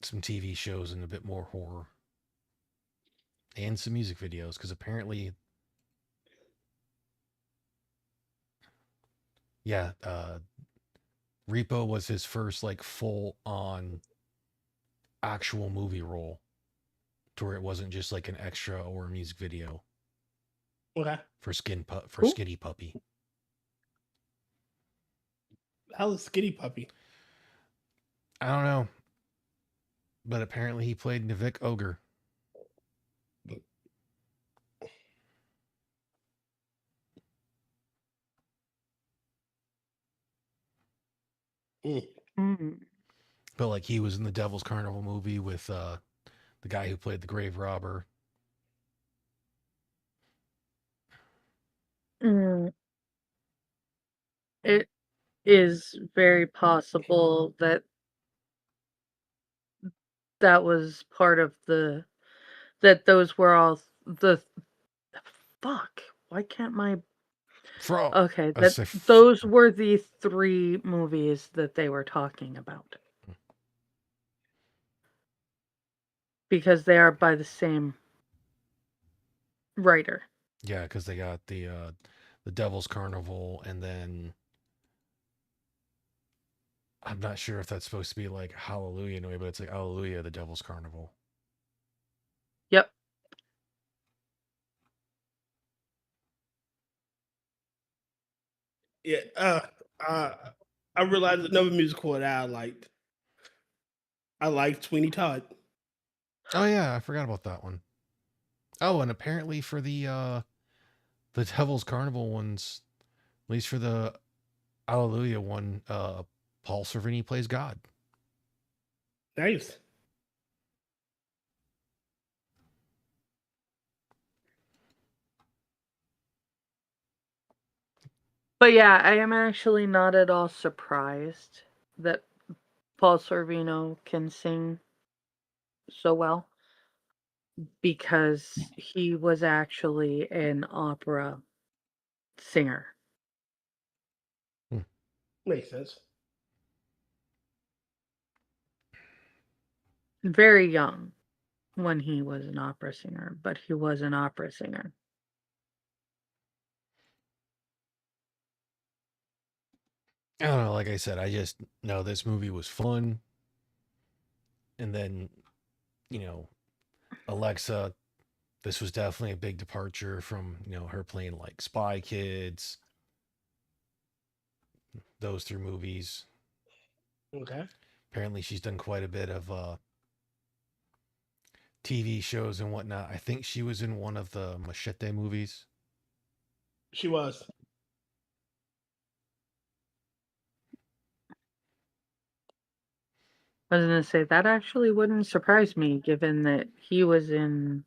Speaker 1: some TV shows and a bit more horror and some music videos because apparently, yeah, Repo was his first like full on actual movie role to where it wasn't just like an extra or a music video
Speaker 2: Okay.
Speaker 1: for
Speaker 2: Cool.
Speaker 1: Skinny Puppy.
Speaker 2: Hell is Skitty Puppy.
Speaker 1: I don't know, but apparently he played Navik Ogre.
Speaker 2: Mm.
Speaker 3: Mm.
Speaker 1: But like he was in the Devil's Carnival movie with the guy who played the grave robber.
Speaker 3: Mm. It is very possible that that was part of that those were all the fuck. Why can't my
Speaker 1: Fro.
Speaker 3: Okay,
Speaker 1: I
Speaker 3: that
Speaker 1: say
Speaker 3: those were the 3 movies that they were talking about. Because they are by the same writer.
Speaker 1: yeah, because they got the Devil's Carnival, and then I'm not sure if that's supposed to be like Hallelujah in a way, but it's like Hallelujah, the Devil's Carnival.
Speaker 3: Yep.
Speaker 2: Yeah. Uh, I realized another musical that I liked. I liked Sweeney Todd.
Speaker 1: Oh yeah, I forgot about that one. Oh, and apparently for the Devil's Carnival ones, at least for the Hallelujah one, Paul Sorvini plays God.
Speaker 2: Nice.
Speaker 3: But yeah, I am actually not at all surprised that Paul Sorvino can sing so well because he was actually an opera singer.
Speaker 1: Hmm.
Speaker 2: Makes sense.
Speaker 3: Very young when he was an opera singer, but he was an opera singer.
Speaker 1: I don't know. Like I said, I just know this movie was fun, and then you know Alexa. This was definitely a big departure from her playing like Spy Kids, those 3 movies.
Speaker 2: Okay.
Speaker 1: Apparently, she's done quite a bit of TV shows and whatnot. I think she was in one of the Machete movies.
Speaker 2: She was.
Speaker 3: I was gonna say that actually wouldn't surprise me, given that he was in.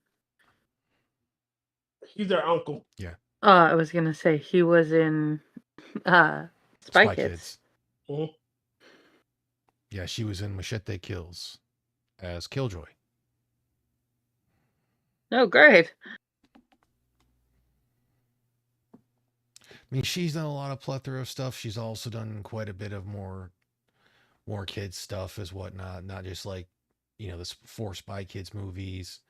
Speaker 2: He's their uncle.
Speaker 1: Yeah.
Speaker 3: I was gonna say he was in Spy
Speaker 1: Spy
Speaker 3: Kids.
Speaker 1: Kids.
Speaker 2: Mhm.
Speaker 1: Yeah, she was in Machete Kills as Killjoy.
Speaker 3: Oh, great.
Speaker 1: I mean, she's done a lot of plethora of stuff. She's also done quite a bit of more kids stuff as whatnot, not just like, this 4 Spy Kids movies.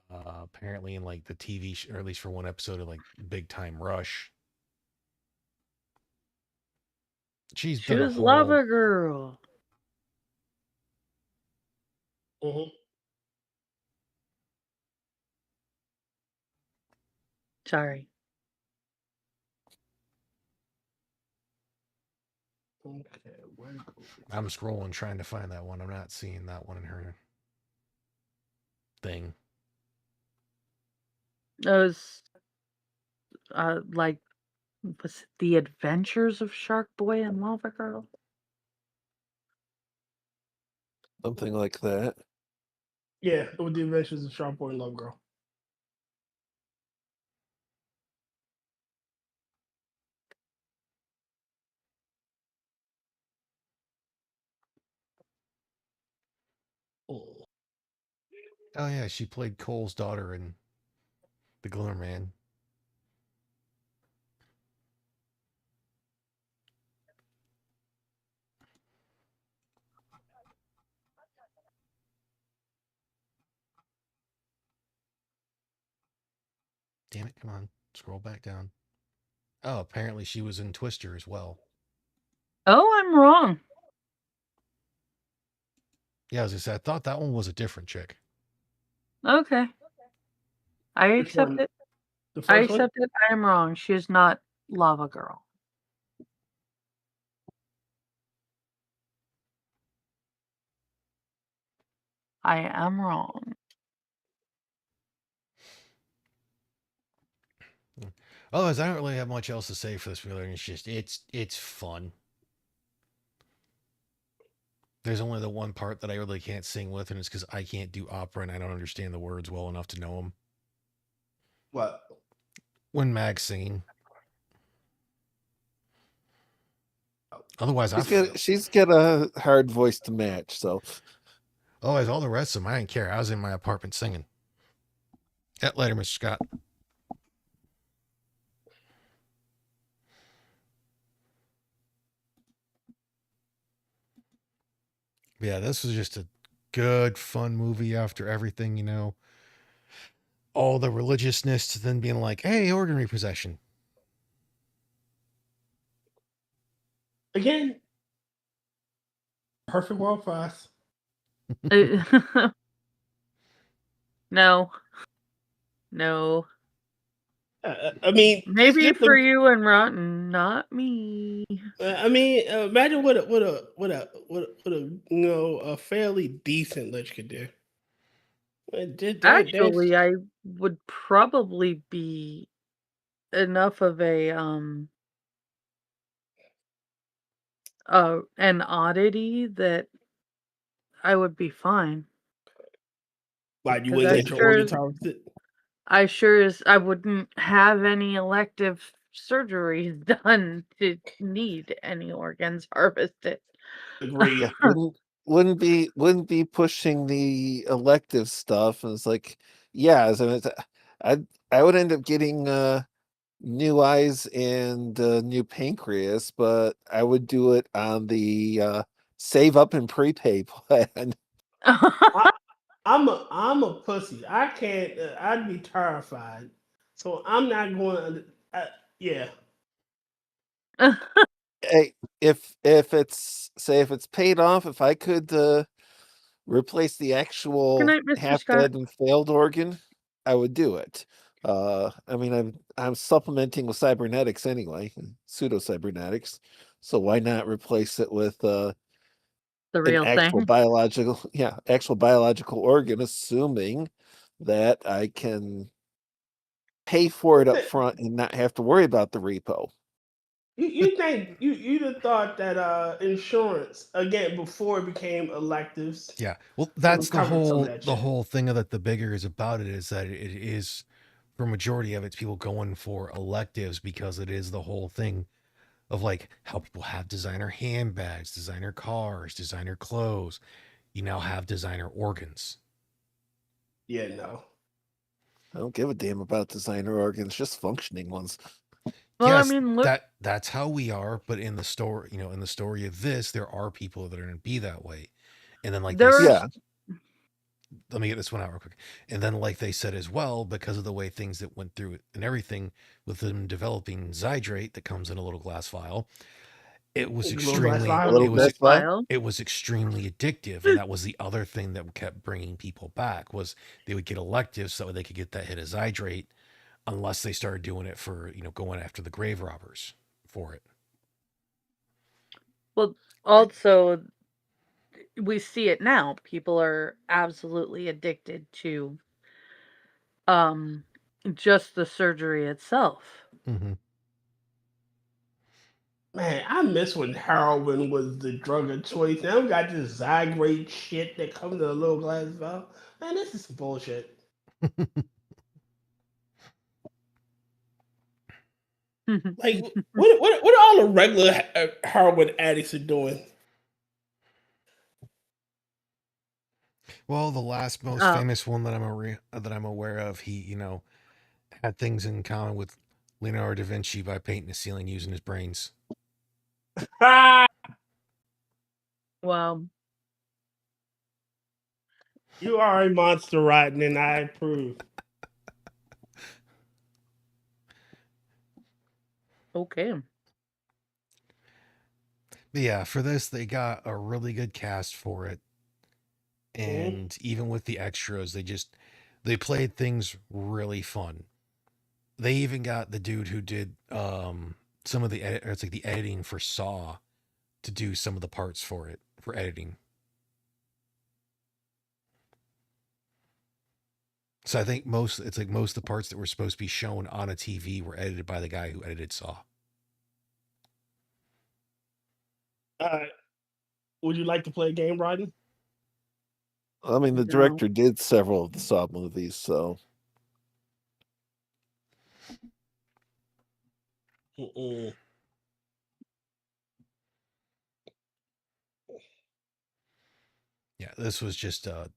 Speaker 1: Apparently in like the or at least for one episode of like Big Time Rush. She's
Speaker 3: She
Speaker 1: done a
Speaker 3: was
Speaker 1: whole.
Speaker 3: Lava Girl.
Speaker 2: Mhm.
Speaker 3: Sorry.
Speaker 2: Okay, where to go?
Speaker 1: I'm scrolling trying to find that one. I'm not seeing that one in her thing.
Speaker 3: It was like, was it The Adventures of Shark Boy and Lava Girl?
Speaker 4: Something like that.
Speaker 2: Yeah, with the Adventures of Sharp Boy and Love Girl. Oh.
Speaker 1: Oh yeah, she played Cole's daughter in The Glimmer Man. Damn it, come on. Scroll back down. Oh, apparently she was in Twister as well.
Speaker 3: Oh, I'm wrong.
Speaker 1: Yeah, as I said, I thought that one was a different chick.
Speaker 3: Okay. I
Speaker 2: Which
Speaker 3: accept
Speaker 2: one?
Speaker 3: it.
Speaker 2: The
Speaker 3: I
Speaker 2: first one?
Speaker 3: accept it. I am wrong. She is not Lava Girl. I am wrong.
Speaker 1: Otherwise, I don't really have much else to say for this movie. It's just it's fun. There's only the one part that I really can't sing with, and it's because I can't do opera and I don't understand the words well enough to know them.
Speaker 2: What?
Speaker 1: When Mag's singing. Otherwise,
Speaker 4: She's got a hard voice to match, so.
Speaker 1: otherwise all the rest of them, I didn't care. I was in my apartment singing. Later, Mr. Scott. Yeah, this was just a good, fun movie after everything. All the religiousness to then being like, hey, organ repossession.
Speaker 2: Again, perfect world for us.
Speaker 3: No. No.
Speaker 2: I mean,
Speaker 3: Maybe
Speaker 2: just
Speaker 3: for
Speaker 2: the,
Speaker 3: you and Rotten, not me.
Speaker 2: I mean, imagine what a fairly decent Lich could do.
Speaker 3: Actually, I would probably be enough of a an oddity that I would be fine.
Speaker 2: Why you
Speaker 3: 'Cause
Speaker 2: wouldn't
Speaker 3: I
Speaker 2: get your
Speaker 3: sure
Speaker 2: organ
Speaker 3: as
Speaker 2: harvested?
Speaker 3: I wouldn't have any elective surgeries done to need any organs harvested.
Speaker 2: Agreed.
Speaker 4: Yeah, wouldn't be pushing the elective stuff. And it's like, yeah, so I would end up getting new eyes and new pancreas, but I would do it on the save up and prepay plan.
Speaker 2: I'm a pussy. I can't. I'd be terrified. So I'm not going. Yeah.
Speaker 4: Hey, if it's say if it's paid off, if I could replace the
Speaker 3: Good
Speaker 4: actual
Speaker 3: night, Mr.
Speaker 4: half
Speaker 3: Scott.
Speaker 4: dead and failed organ, I would do it. I mean, I'm supplementing with cybernetics anyway, pseudo cybernetics. So why not replace it with
Speaker 3: The
Speaker 4: an
Speaker 3: real
Speaker 4: actual
Speaker 3: thing.
Speaker 4: biological, actual biological organ, assuming that I can pay for it up front and not have to worry about the repo.
Speaker 2: You think you'd have thought that insurance again before it became electives
Speaker 1: Yeah. Well,
Speaker 2: would
Speaker 1: that's
Speaker 2: have covered some of that
Speaker 1: the
Speaker 2: shit.
Speaker 1: whole thing of that the bigger is about it is that it is for majority of it's people going for electives because it is the whole thing of like how people have designer handbags, designer cars, designer clothes. You now have designer organs.
Speaker 2: Yeah, no.
Speaker 4: I don't give a damn about designer organs, just functioning ones.
Speaker 3: Well, I
Speaker 1: Yes,
Speaker 3: mean, look,
Speaker 1: that's how we are, but in the story, in the story of this, there are people that are going to be that way. And then like
Speaker 3: there are
Speaker 4: Yeah,
Speaker 1: let me get this one out real quick. And then like they said as well, because of the way things that went through it and everything with them developing Zydrate that comes in a little glass vial, it was
Speaker 2: Little glass
Speaker 1: extremely
Speaker 4: a
Speaker 2: vial.
Speaker 4: little
Speaker 1: it was
Speaker 4: glass vial.
Speaker 3: file.
Speaker 1: it was extremely addictive, and that was the other thing that kept bringing people back was they would get electives so they could get that hit of Zydrate unless they started doing it for going after the grave robbers for it.
Speaker 3: Well, also, we see it now. People are absolutely addicted to um just the surgery itself.
Speaker 1: Mm-hmm.
Speaker 2: Man, I miss when heroin was the drug of choice. Now we got this Zygrate shit that comes in a little glass vial. Man, this is some bullshit. Like, what are all the regular heroin addicts are doing?
Speaker 1: Well, the last most
Speaker 3: uh,
Speaker 1: famous one that I'm aware of, he had things in common with Leonardo da Vinci by painting the ceiling using his brains.
Speaker 2: Ah,
Speaker 3: well,
Speaker 2: you are a monster, Rotn, and I approve.
Speaker 3: okay.
Speaker 1: But yeah, for this they got a really good cast for it,
Speaker 2: Mhm.
Speaker 1: and even with the extras, they played things really fun. They even got the dude who did some of the it's like the editing for Saw to do some of the parts for it for editing. So I think most of the parts that were supposed to be shown on a TV were edited by the guy who edited Saw.
Speaker 2: Uh, would you like to play a game, Rotn?
Speaker 4: I mean, the
Speaker 3: No.
Speaker 4: director did several of the Saw movies, so
Speaker 2: Mm-mm.
Speaker 1: Yeah, this was just a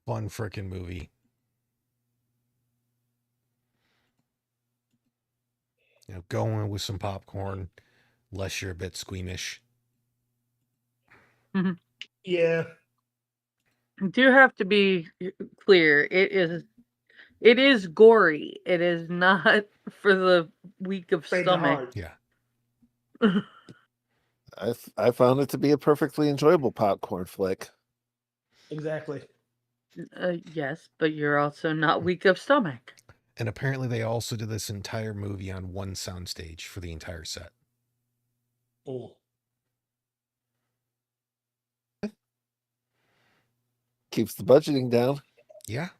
Speaker 1: fun freaking movie. Going with some popcorn, unless you're a bit squeamish.
Speaker 2: Yeah.
Speaker 3: Do have to be clear. It is gory. It is not for the weak of
Speaker 2: Faint of
Speaker 3: stomach.
Speaker 2: heart.
Speaker 1: Yeah.
Speaker 4: I found it to be a perfectly enjoyable popcorn flick.
Speaker 2: Exactly.
Speaker 3: Yes, but you're also not weak of stomach.
Speaker 1: And apparently they also did this entire movie on one soundstage for the entire set.
Speaker 2: Mm.
Speaker 4: Keeps the budgeting down.
Speaker 1: Yeah.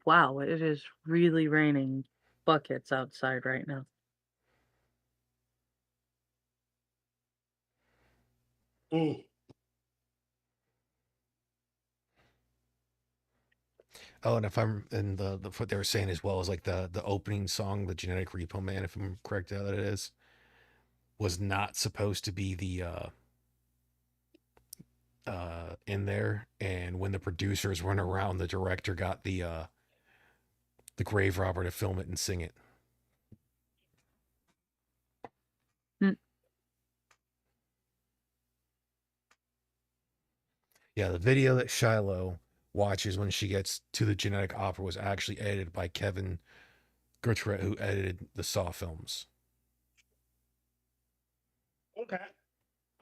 Speaker 3: Wow, it is really raining buckets outside right now.
Speaker 2: Mm.
Speaker 1: Oh, and if I'm and the what they were saying as well is like the opening song, the Genetic Repo Man, if I'm correct that it is, was not supposed to be the in there. And when the producers went around, the director got the grave robber to film it and sing it.
Speaker 3: Mm.
Speaker 1: Yeah, the video that Shiloh watches when she gets to the genetic opera was actually edited by Kevin Gertrude, who edited the Saw films.
Speaker 2: Okay.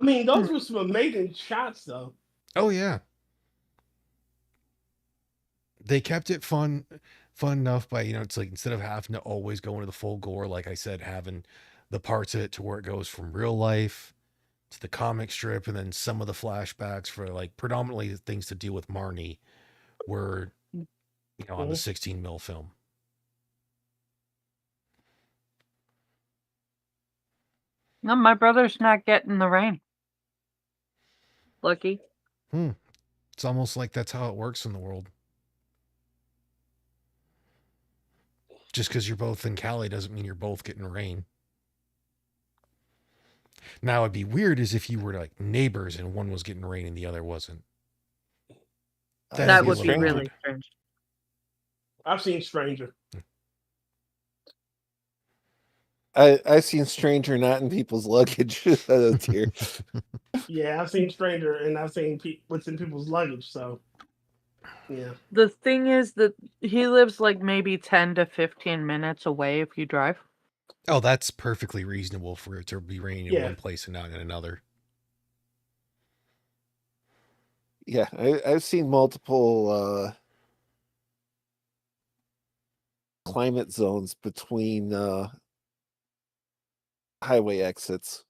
Speaker 2: I mean, those
Speaker 3: Mm.
Speaker 2: were some amazing shots, though.
Speaker 1: Oh yeah, they kept it fun enough by it's like instead of having to always go into the full gore, like I said, having the parts of it to where it goes from real life to the comic strip, and then some of the flashbacks for like predominantly things to do with Marnie were, on the
Speaker 2: Mhm.
Speaker 1: 16 mil film.
Speaker 3: No, my brother's not getting the rain. Lucky.
Speaker 1: It's almost like that's how it works in the world. Just because you're both in Cali doesn't mean you're both getting rain. Now, it'd be weird as if you were like neighbors and one was getting rain and the other wasn't.
Speaker 4: I've
Speaker 1: That'd
Speaker 3: That
Speaker 1: be a
Speaker 4: seen
Speaker 3: would be
Speaker 1: little
Speaker 4: Stranger.
Speaker 3: really
Speaker 1: odd.
Speaker 3: strange.
Speaker 2: I've seen Stranger.
Speaker 4: I've seen Stranger not in people's luggage. Oh dear.
Speaker 2: Yeah, I've seen Stranger, and I've seen what's in people's luggage. So, yeah.
Speaker 3: The thing is that he lives like maybe 10 to 15 minutes away if you drive.
Speaker 1: Oh, that's perfectly reasonable for it to be raining in
Speaker 2: Yeah.
Speaker 1: one place and not in another.
Speaker 4: Yeah, I've seen multiple climate zones between highway exits.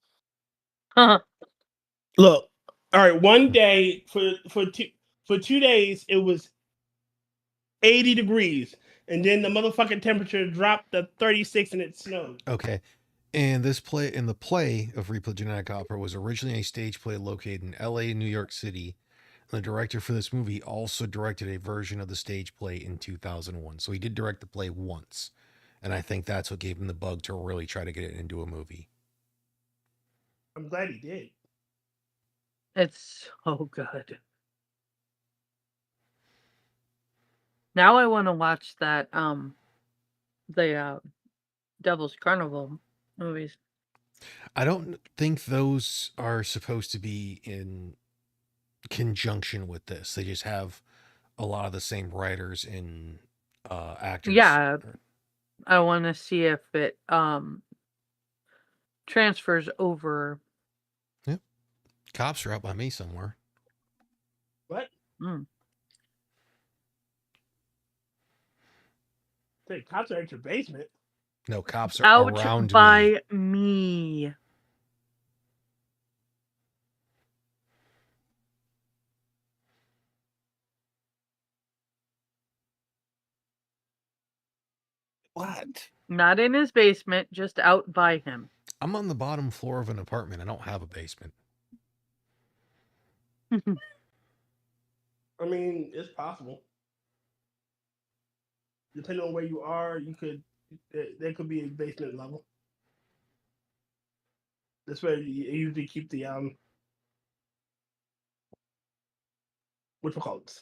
Speaker 2: Look, all right. One day for 2 days, it was 80 degrees, and then the motherfucking temperature dropped to 36, and it snowed.
Speaker 1: Okay. And this play in the play of Repo Genetic Opera was originally a stage play located in LA and New York City. And the director for this movie also directed a version of the stage play in 2001. So he did direct the play once. And I think that's what gave him the bug to really try to get it into a movie.
Speaker 2: I'm glad he did.
Speaker 3: It's so good. Now I want to watch that the Devil's Carnival movies.
Speaker 1: I don't think those are supposed to be in conjunction with this. They just have a lot of the same writers and actors.
Speaker 3: Yeah, I want to see if it transfers over.
Speaker 1: Yep. Cops are out by me somewhere.
Speaker 2: What?
Speaker 3: Mm.
Speaker 2: Hey, cops are at your basement.
Speaker 1: No, cops are
Speaker 3: Out
Speaker 1: around me.
Speaker 3: by me.
Speaker 4: What?
Speaker 3: Not in his basement, just out by him.
Speaker 1: I'm on the bottom floor of an apartment. I don't have a basement.
Speaker 2: I mean, it's possible. Depending on where you are, there could be a basement level. That's where you usually keep the what you call it?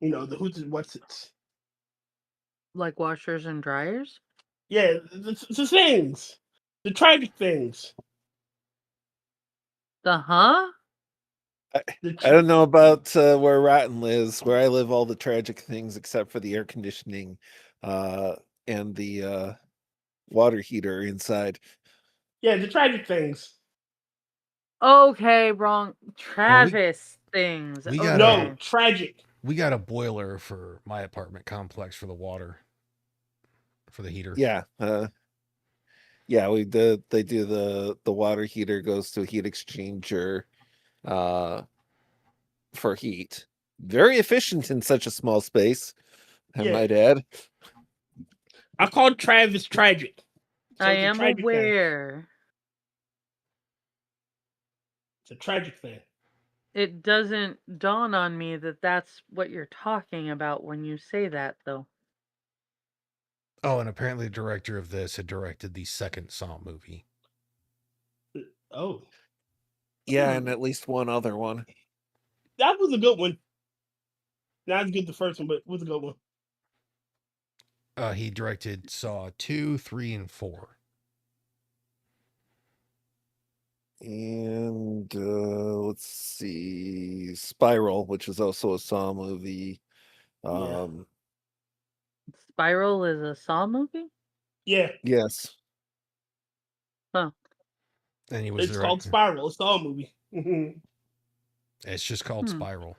Speaker 2: The who's and what's it?
Speaker 3: Like washers and dryers?
Speaker 2: Yeah, the things, the tragic things.
Speaker 3: Huh?
Speaker 4: I don't know about where Rotn lives. Where I live, all the tragic things except for the air conditioning and the water heater inside.
Speaker 2: Yeah, the tragic things.
Speaker 3: Okay, wrong. Travis things.
Speaker 1: we
Speaker 3: Okay.
Speaker 1: got
Speaker 2: No, tragic.
Speaker 1: We got a boiler for my apartment complex for the water, for the heater.
Speaker 4: Yeah. Yeah, they do the water heater goes to a heat exchanger for heat. Very efficient in such a small space, I
Speaker 2: Yeah.
Speaker 4: might add.
Speaker 2: I called Travis tragic. So
Speaker 3: I
Speaker 2: it's a
Speaker 3: am
Speaker 2: tragic thing.
Speaker 3: aware.
Speaker 2: It's a tragic thing.
Speaker 3: It doesn't dawn on me that that's what you're talking about when you say that, though.
Speaker 1: Oh, and apparently the director of this had directed the second Saw movie.
Speaker 2: Oh,
Speaker 4: Yeah, and at least one other one.
Speaker 2: that was a good one. Not as good the first one, but it was a good one.
Speaker 1: He directed Saw 2, 3, and 4.
Speaker 4: And let's see, Spiral, which is also a Saw movie.
Speaker 3: Spiral is a Saw movie?
Speaker 2: Yeah,
Speaker 4: Yes.
Speaker 3: Huh.
Speaker 1: And he was
Speaker 2: it's called Spiral. It's all movie.
Speaker 1: It's just called Spiral.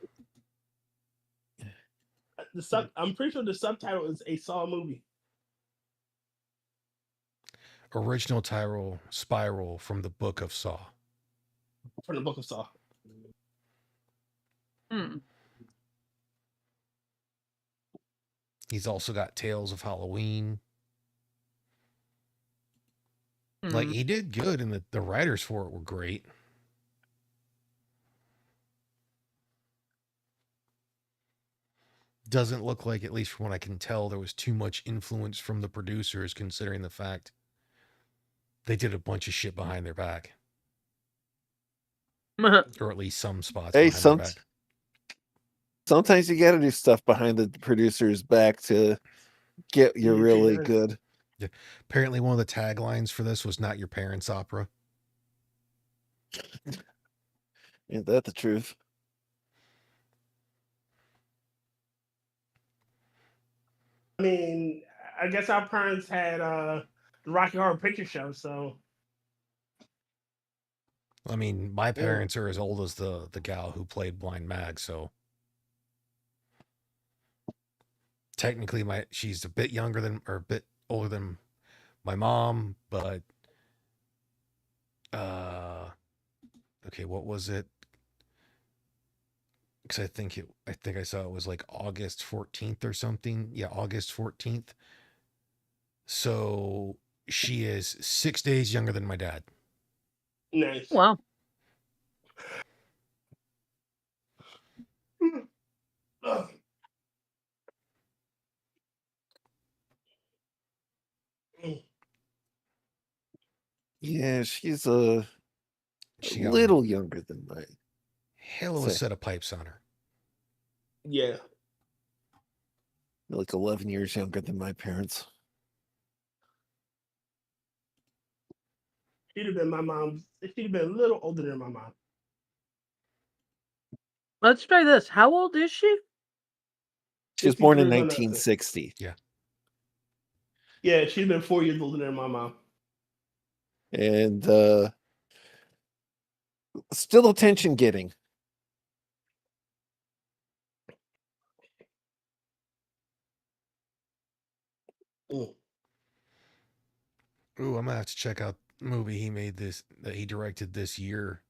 Speaker 2: I'm pretty sure the subtitle is a Saw movie.
Speaker 1: Original title Spiral from the Book of Saw.
Speaker 2: From the Book of Saw.
Speaker 3: Hmm.
Speaker 1: He's also got Tales of Halloween. Like,
Speaker 3: Hmm.
Speaker 1: he did good, and the writers for it were great. Doesn't look like, at least from what I can tell, there was too much influence from the producers, considering the fact they did a bunch of shit behind their back, or at least some spots
Speaker 4: Hey,
Speaker 1: behind their back.
Speaker 4: sometimes you got to do stuff behind the producer's back to get you
Speaker 2: Yeah,
Speaker 4: really
Speaker 2: yes.
Speaker 4: good.
Speaker 1: Yeah. Apparently, one of the taglines for this was "Not your parents' opera."
Speaker 4: Ain't that the truth?
Speaker 2: I mean, I guess our parents had the Rocky Horror Picture Show, so
Speaker 1: I mean, my
Speaker 2: yeah.
Speaker 1: parents are as old as the gal who played Blind Mag, so technically she's a bit younger than, or a bit older than my mom, but okay, what was it? Because I think I saw it was like August 14th or something. Yeah, August 14th. So she is 6 days younger than my dad.
Speaker 2: Nice.
Speaker 3: Wow.
Speaker 2: Ugh. Mm.
Speaker 4: Yeah, she's a
Speaker 1: She got one
Speaker 4: little younger than mine.
Speaker 1: hell of a
Speaker 4: Say,
Speaker 1: set of pipes on her.
Speaker 2: Yeah.
Speaker 4: like 11 years younger than my parents.
Speaker 2: She'd have been my mom. She'd have been a little older than my mom.
Speaker 3: Let's try this. How old is she?
Speaker 4: She was born in
Speaker 2: 63 on that.
Speaker 4: 1960.
Speaker 1: Yeah.
Speaker 2: Yeah, she'd have been 4 years older than my mom.
Speaker 4: And still attention getting.
Speaker 2: Mm.
Speaker 1: Ooh, I'm gonna have to check out the movie that he directed this year,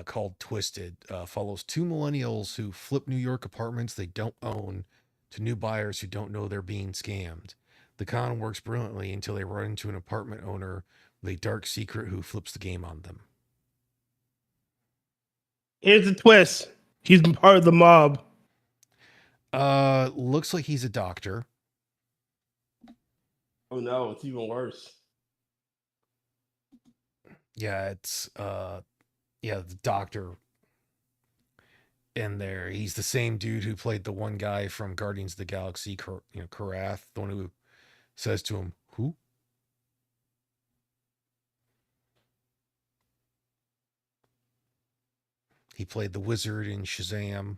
Speaker 1: called Twisted. Follows two millennials who flip New York apartments they don't own to new buyers who don't know they're being scammed. The con works brilliantly until they run into an apartment owner with a dark secret who flips the game on them.
Speaker 2: Here's the twist. He's part of the mob.
Speaker 1: Looks like he's a doctor.
Speaker 2: Oh no, it's even worse.
Speaker 1: Yeah, it's the doctor in there. He's the same dude who played the one guy from Guardians of the Galaxy, Karath, the one who says to him, "Who?" He played the wizard in Shazam.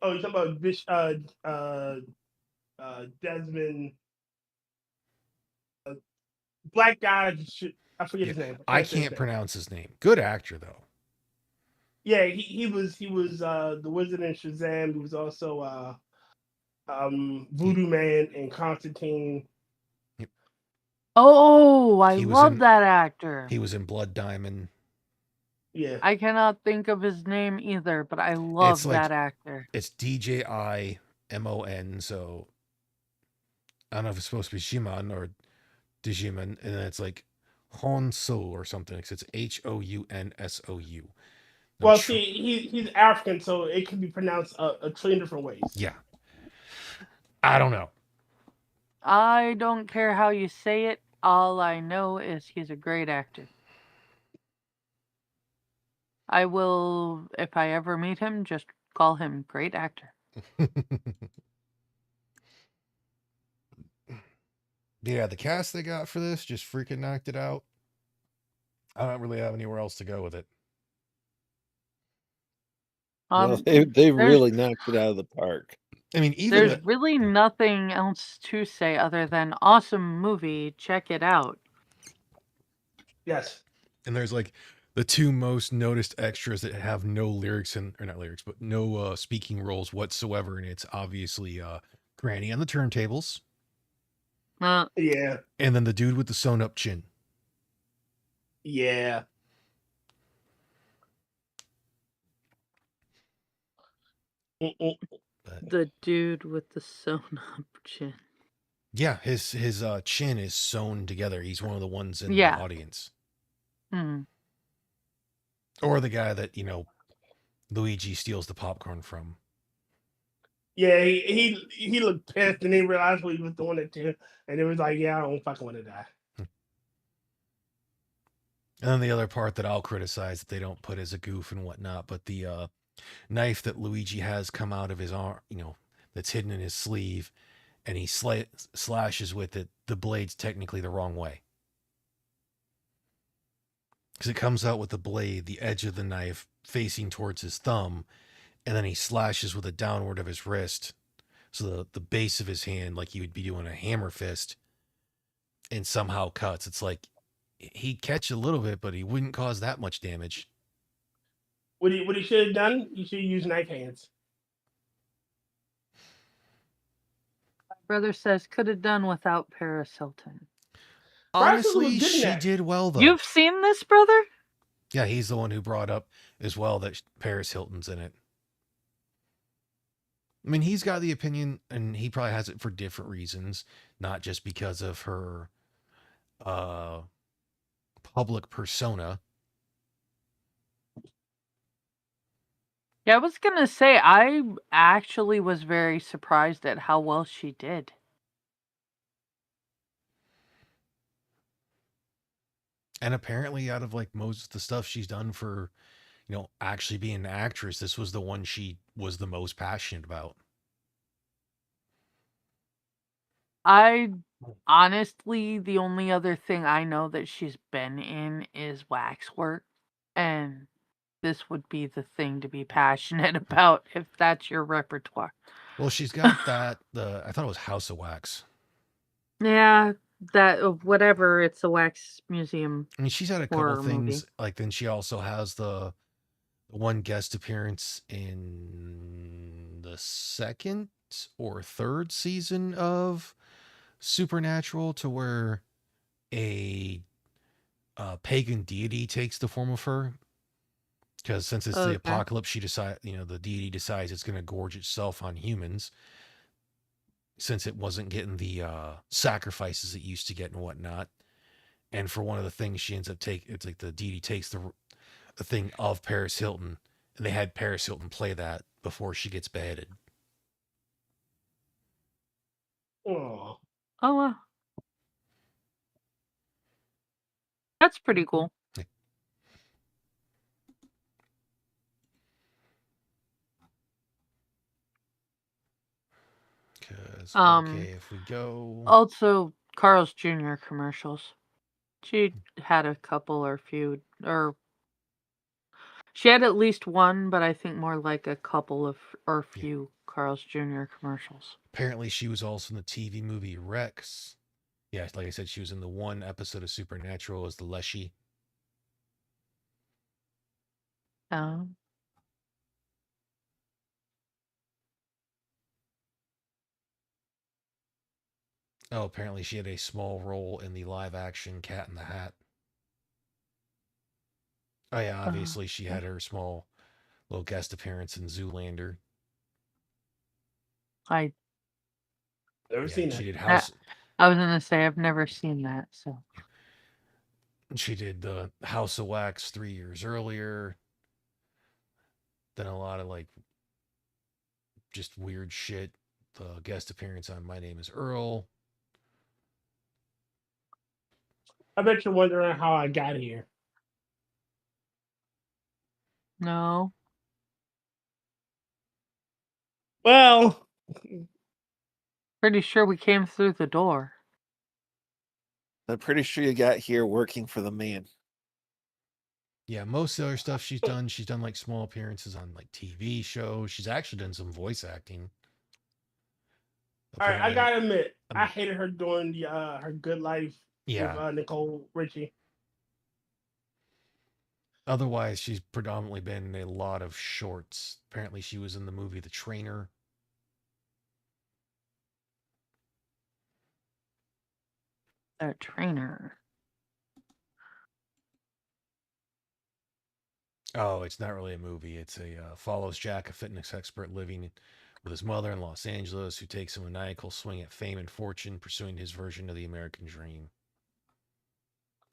Speaker 2: Oh, you're talking about Desmond, black guy. I forget
Speaker 1: Yeah,
Speaker 2: his name. I
Speaker 1: I
Speaker 2: can't say his
Speaker 1: can't
Speaker 2: name.
Speaker 1: pronounce his name. Good actor though.
Speaker 2: Yeah, he was the wizard in Shazam. He was also
Speaker 1: He
Speaker 2: Voodoo Man and Constantine.
Speaker 3: Oh, I
Speaker 1: he was
Speaker 3: love
Speaker 1: in
Speaker 3: that actor.
Speaker 1: he was in Blood Diamond.
Speaker 2: Yeah.
Speaker 3: I cannot think of his name either, but I
Speaker 1: It's
Speaker 3: love
Speaker 1: like
Speaker 3: that actor.
Speaker 1: it's DJIMON. So I don't know if it's supposed to be Shimon or Digimon, and then it's like Honsou or something. It's HOUNSOU.
Speaker 2: Well, see, he's African, so it can be pronounced a trillion different ways.
Speaker 1: Yeah. I don't know.
Speaker 3: I don't care how you say it. All I know is he's a great actor. I will, if I ever meet him, just call him great actor.
Speaker 1: Yeah, the cast they got for this just freaking knocked it out. I don't really have anywhere else to go with it.
Speaker 4: No,
Speaker 3: Um,
Speaker 4: they
Speaker 3: there's
Speaker 4: really knocked it out of the park.
Speaker 1: I mean, even
Speaker 3: there's
Speaker 1: the
Speaker 3: really nothing else to say other than awesome movie. Check it out.
Speaker 2: Yes.
Speaker 1: and there's like the two most noticed extras that have no lyrics or not lyrics, but no speaking roles whatsoever, and it's obviously Granny on the turntables
Speaker 2: Yeah,
Speaker 1: And then the dude with the sewn up chin.
Speaker 2: yeah. Mm-mm.
Speaker 1: But
Speaker 3: The dude with the sewn up chin.
Speaker 1: yeah, his chin is sewn together. He's one of the ones in the
Speaker 3: Yeah.
Speaker 1: audience.
Speaker 3: Mm.
Speaker 1: Or the guy that, Luigi steals the popcorn from.
Speaker 2: Yeah, he looked pissed and he realized what he was doing it to, and it was like, yeah, I don't fucking want to die.
Speaker 1: And then the other part that I'll criticize that they don't put as a goof and whatnot, but the knife that Luigi has come out of his arm, that's hidden in his sleeve, and he slashes with it, the blade's technically the wrong way. Because it comes out with the blade, the edge of the knife facing towards his thumb, and then he slashes with the downward of his wrist. So the base of his hand, like he would be doing a hammer fist, and somehow cuts. It's like he'd catch a little bit, but he wouldn't cause that much damage.
Speaker 2: What he should have done? He should have used knife hands.
Speaker 3: My brother says could have done without Paris Hilton.
Speaker 2: Bryce was
Speaker 1: Honestly,
Speaker 2: good in
Speaker 1: she
Speaker 2: that.
Speaker 1: did well, though.
Speaker 3: You've seen this, brother?
Speaker 1: Yeah, he's the one who brought up as well that Paris Hilton's in it. I mean, he's got the opinion, and he probably has it for different reasons, not just because of her public persona.
Speaker 3: Yeah, I was gonna say I actually was very surprised at how well she did.
Speaker 1: And apparently, out of like most of the stuff she's done for, actually being an actress, this was the one she was the most passionate about.
Speaker 3: I honestly, the only other thing I know that she's been in is waxwork, and this would be the thing to be passionate about if that's your repertoire.
Speaker 1: Well, she's got that, I thought it was House of Wax.
Speaker 3: Yeah, that whatever. It's a wax museum
Speaker 1: I mean, she's had a couple
Speaker 3: horror movie.
Speaker 1: things, like then she also has the one guest appearance in the second or third season of Supernatural, to where a pagan deity takes the form of her. Because since it's the
Speaker 3: Okay.
Speaker 1: apocalypse, the deity decides it's going to gorge itself on humans. Since it wasn't getting the sacrifices it used to get and whatnot, and for one of the things she ends up taking, it's like the deity takes the thing of Paris Hilton, and they had Paris Hilton play that before she gets beheaded.
Speaker 2: Oh,
Speaker 3: Oh wow, that's pretty cool.
Speaker 1: Because
Speaker 3: Um,
Speaker 1: if we go,
Speaker 3: Also, Carl's Jr. commercials. She had a couple or few, or she had at least one, but I think more like a couple of or
Speaker 1: Yeah.
Speaker 3: few Carl's Jr. commercials.
Speaker 1: Apparently she was also in the TV movie Rex. Yeah, like I said, she was in the one episode of Supernatural as the Leshy.
Speaker 3: Um,
Speaker 1: Oh, apparently she had a small role in the live action Cat in the Hat. Oh yeah, obviously she had her small little guest appearance in Zoolander.
Speaker 3: I
Speaker 2: never
Speaker 1: Yeah,
Speaker 2: seen
Speaker 1: she
Speaker 2: that.
Speaker 1: did
Speaker 3: I was gonna say I've never seen that, so
Speaker 1: She did the House of Wax 3 years earlier. Then a lot of like just weird shit. The guest appearance on My Name Is Earl.
Speaker 2: I bet you're wondering how I got here.
Speaker 3: no.
Speaker 2: Well,
Speaker 3: Pretty sure we came through the door.
Speaker 4: I'm pretty sure you got here working for the man.
Speaker 1: Yeah, most of the other stuff she's done like small appearances on like TV shows. She's actually done some voice acting.
Speaker 2: all right, I
Speaker 1: Apparently,
Speaker 2: gotta admit, I hated her doing the her Good Life
Speaker 1: yeah.
Speaker 2: with Nicole Richie.
Speaker 1: Otherwise, she's predominantly been in a lot of shorts. Apparently, she was in the movie The Trainer.
Speaker 3: Their trainer.
Speaker 1: Oh, it's not really a movie. It's a follows Jack, a fitness expert living with his mother in Los Angeles, who takes a maniacal swing at fame and fortune, pursuing his version of the American dream.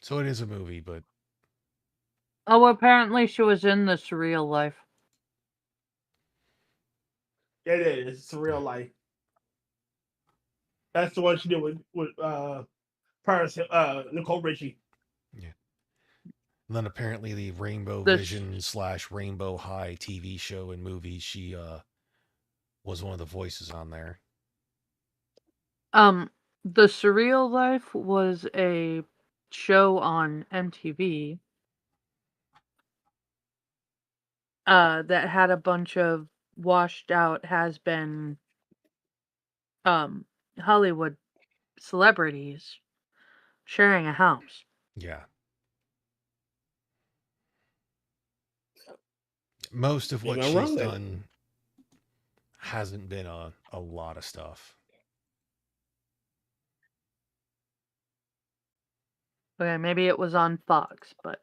Speaker 1: So it is a movie, but
Speaker 3: Oh, apparently she was in the Surreal Life.
Speaker 2: It is. It's real life. That's the one she did with Paris, Nicole Richie.
Speaker 1: yeah. And then apparently the Rainbow
Speaker 3: This
Speaker 1: Vision / Rainbow High TV show and movie, she was one of the voices on there.
Speaker 3: the Surreal Life was a show on MTV that had a bunch of washed out has been Hollywood celebrities sharing a house.
Speaker 1: Yeah. Most of
Speaker 2: Ain't
Speaker 1: what
Speaker 2: no
Speaker 1: she's
Speaker 2: wrong then.
Speaker 1: done hasn't been a lot of stuff.
Speaker 3: Okay, maybe it was on Fox, but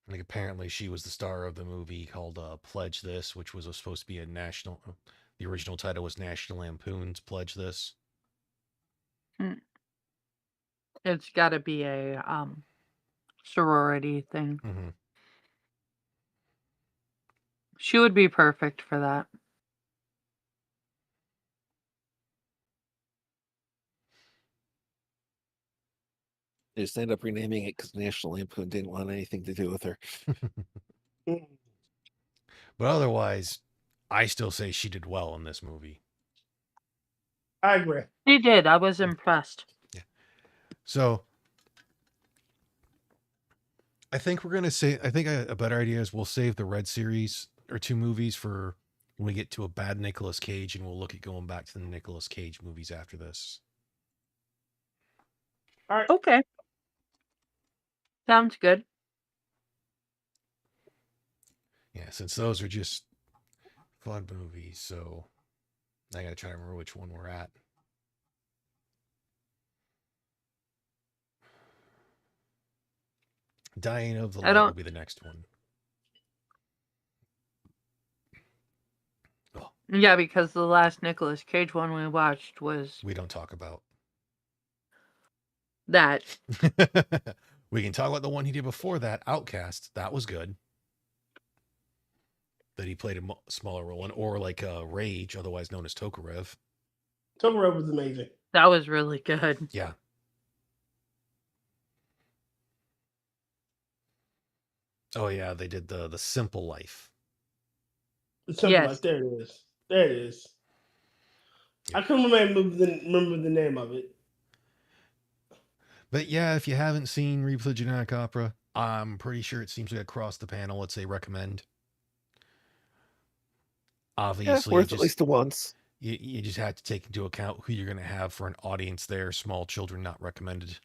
Speaker 1: Like apparently she was the star of the movie called Pledge This, which was supposed to be a national. The original title was National Lampoon's Pledge This.
Speaker 3: it's got to be a sorority thing.
Speaker 1: Mm-hmm.
Speaker 3: She would be perfect for that.
Speaker 4: They just ended up renaming it because National Lampoon didn't want anything to do with her.
Speaker 2: Mm.
Speaker 1: But otherwise, I still say she did well in this movie.
Speaker 2: I agree.
Speaker 3: She did. I was impressed.
Speaker 1: Yeah. So I think we're gonna say. I think a better idea is we'll save the Red series or 2 movies for when we get to a bad Nicolas Cage, and we'll look at going back to the Nicolas Cage movies after this.
Speaker 2: All right.
Speaker 3: Okay. Sounds good.
Speaker 1: Yeah, since those are just fun movies, so I gotta try to remember which one we're at. Dying of the
Speaker 3: I
Speaker 1: Light will
Speaker 3: don't.
Speaker 1: be the next one. Oh,
Speaker 3: Yeah, because the last Nicolas Cage one we watched was
Speaker 1: we don't talk about.
Speaker 3: that.
Speaker 1: We can talk about the one he did before that, Outcast. That was good. That he played a smaller role in, or like Rage, otherwise known as Tokarev.
Speaker 2: Tokarev was amazing.
Speaker 3: That was really good.
Speaker 1: Yeah. Oh yeah, they did the Simple Life.
Speaker 2: The Simple
Speaker 3: Yes.
Speaker 2: Life. There it is. There it is.
Speaker 1: Yeah.
Speaker 2: I couldn't remember the name of it.
Speaker 1: But yeah, if you haven't seen Repo the Genetic Opera, I'm pretty sure it seems like across the panel it's a recommend. Obviously,
Speaker 4: Worth at least once.
Speaker 1: You just have to take into account who you're going to have for an audience there. Small children not recommended.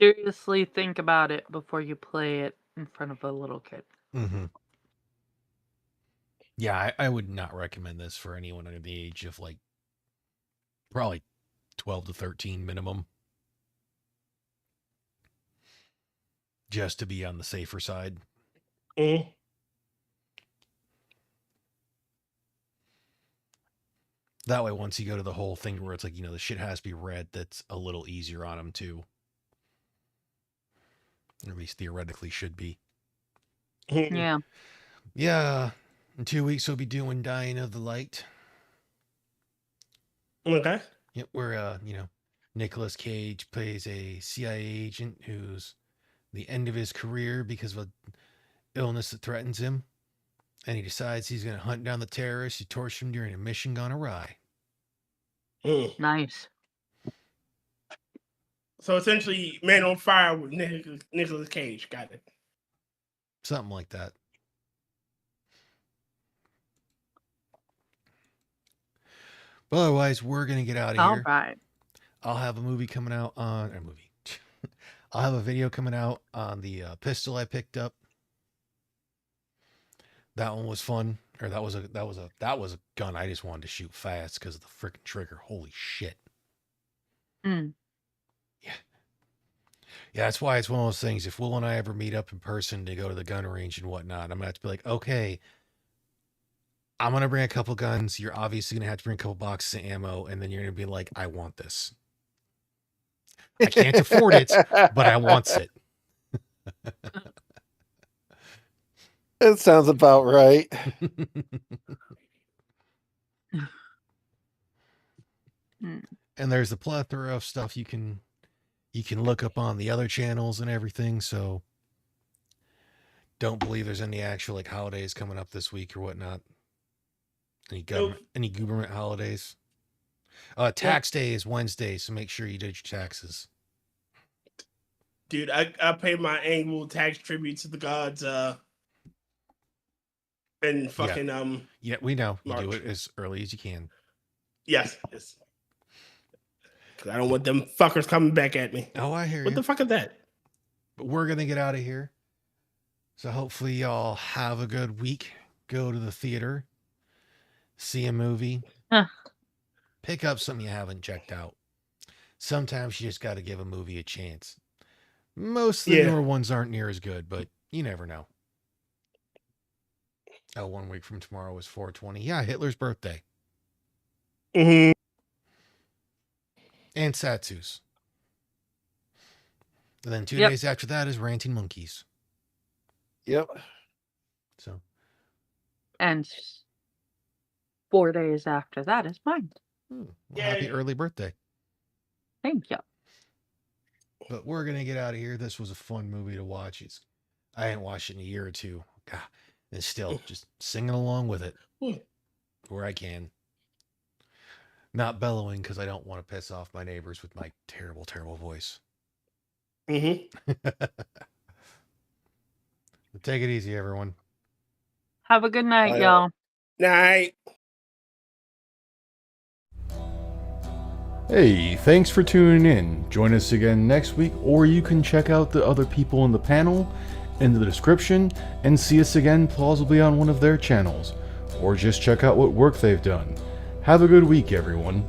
Speaker 3: Seriously, think about it before you play it in front of a little kid.
Speaker 1: Mm-hmm. Yeah, I would not recommend this for anyone under the age of like probably 12 to 13 minimum. Just to be on the safer side.
Speaker 2: Mm.
Speaker 1: That way, once you go to the whole thing where it's like, the shit has to be read, that's a little easier on them too. Or at least theoretically should be.
Speaker 3: Yeah.
Speaker 1: Yeah. In 2 weeks, we'll be doing Dying of the Light.
Speaker 2: Okay.
Speaker 1: Yeah, where, Nicolas Cage plays a CIA agent who's the end of his career because of an illness that threatens him. And he decides he's going to hunt down the terrorists who tortured him during a mission gone awry.
Speaker 2: Mm.
Speaker 3: Nice.
Speaker 2: So essentially, Man on Fire with Nicolas Cage. Got it.
Speaker 1: Something like that. But otherwise, we're going to get out of here.
Speaker 3: All right.
Speaker 1: I'll have a movie coming out on... a movie. I'll have a video coming out on the pistol I picked up. That one was fun. Or that was a gun I just wanted to shoot fast because of the freaking trigger. Holy shit.
Speaker 3: Mm.
Speaker 1: Yeah. Yeah, that's why it's one of those things. If Will and I ever meet up in person to go to the gun range and whatnot, I'm gonna have to be like, okay, I'm gonna bring a couple guns. You're obviously gonna have to bring a couple boxes of ammo, and then you're gonna be like, I want this. I can't afford it, but I want it.
Speaker 4: That sounds about right.
Speaker 1: And there's a plethora of stuff you can look up on the other channels and everything. So don't believe there's any actual like holidays coming up this week or whatnot. Any government holidays. Tax day is Wednesday, so make sure you did your taxes.
Speaker 2: Dude, I pay my annual tax tribute to the gods and fucking
Speaker 1: Yeah, we know. You
Speaker 2: March.
Speaker 1: do it as early as you can.
Speaker 2: Yes. I don't want them fuckers coming back at me.
Speaker 1: Oh, I hear you.
Speaker 2: What the fuck is that?
Speaker 1: But we're gonna get out of here. So hopefully y'all have a good week. Go to the theater, see a movie, pick up something you haven't checked out. Sometimes you just got to give a movie a chance. Most of the newer ones aren't near as good, but you never know. Oh, 1 week from tomorrow is 4/20. Yeah, Hitler's birthday.
Speaker 2: Mm-hmm.
Speaker 1: And Satsu's. And then 2 days after that is Ranting Monkeys.
Speaker 4: Yep.
Speaker 1: So.
Speaker 3: And 4 days after that is mine.
Speaker 1: Well, happy early birthday.
Speaker 3: Thank you.
Speaker 1: But we're going to get out of here. This was a fun movie to watch. I hadn't watched it in a year or two. God, and still just singing along with it where I can. Not bellowing because I don't want to piss off my neighbors with my terrible, terrible voice.
Speaker 2: Mm-hmm.
Speaker 1: Take it easy, everyone.
Speaker 3: Have a good night, y'all.
Speaker 2: Night.
Speaker 1: Hey, thanks for tuning in. Join us again next week, or you can check out the other people in the panel in the description and see us again plausibly on one of their channels, or just check out what work they've done. Have a good week, everyone.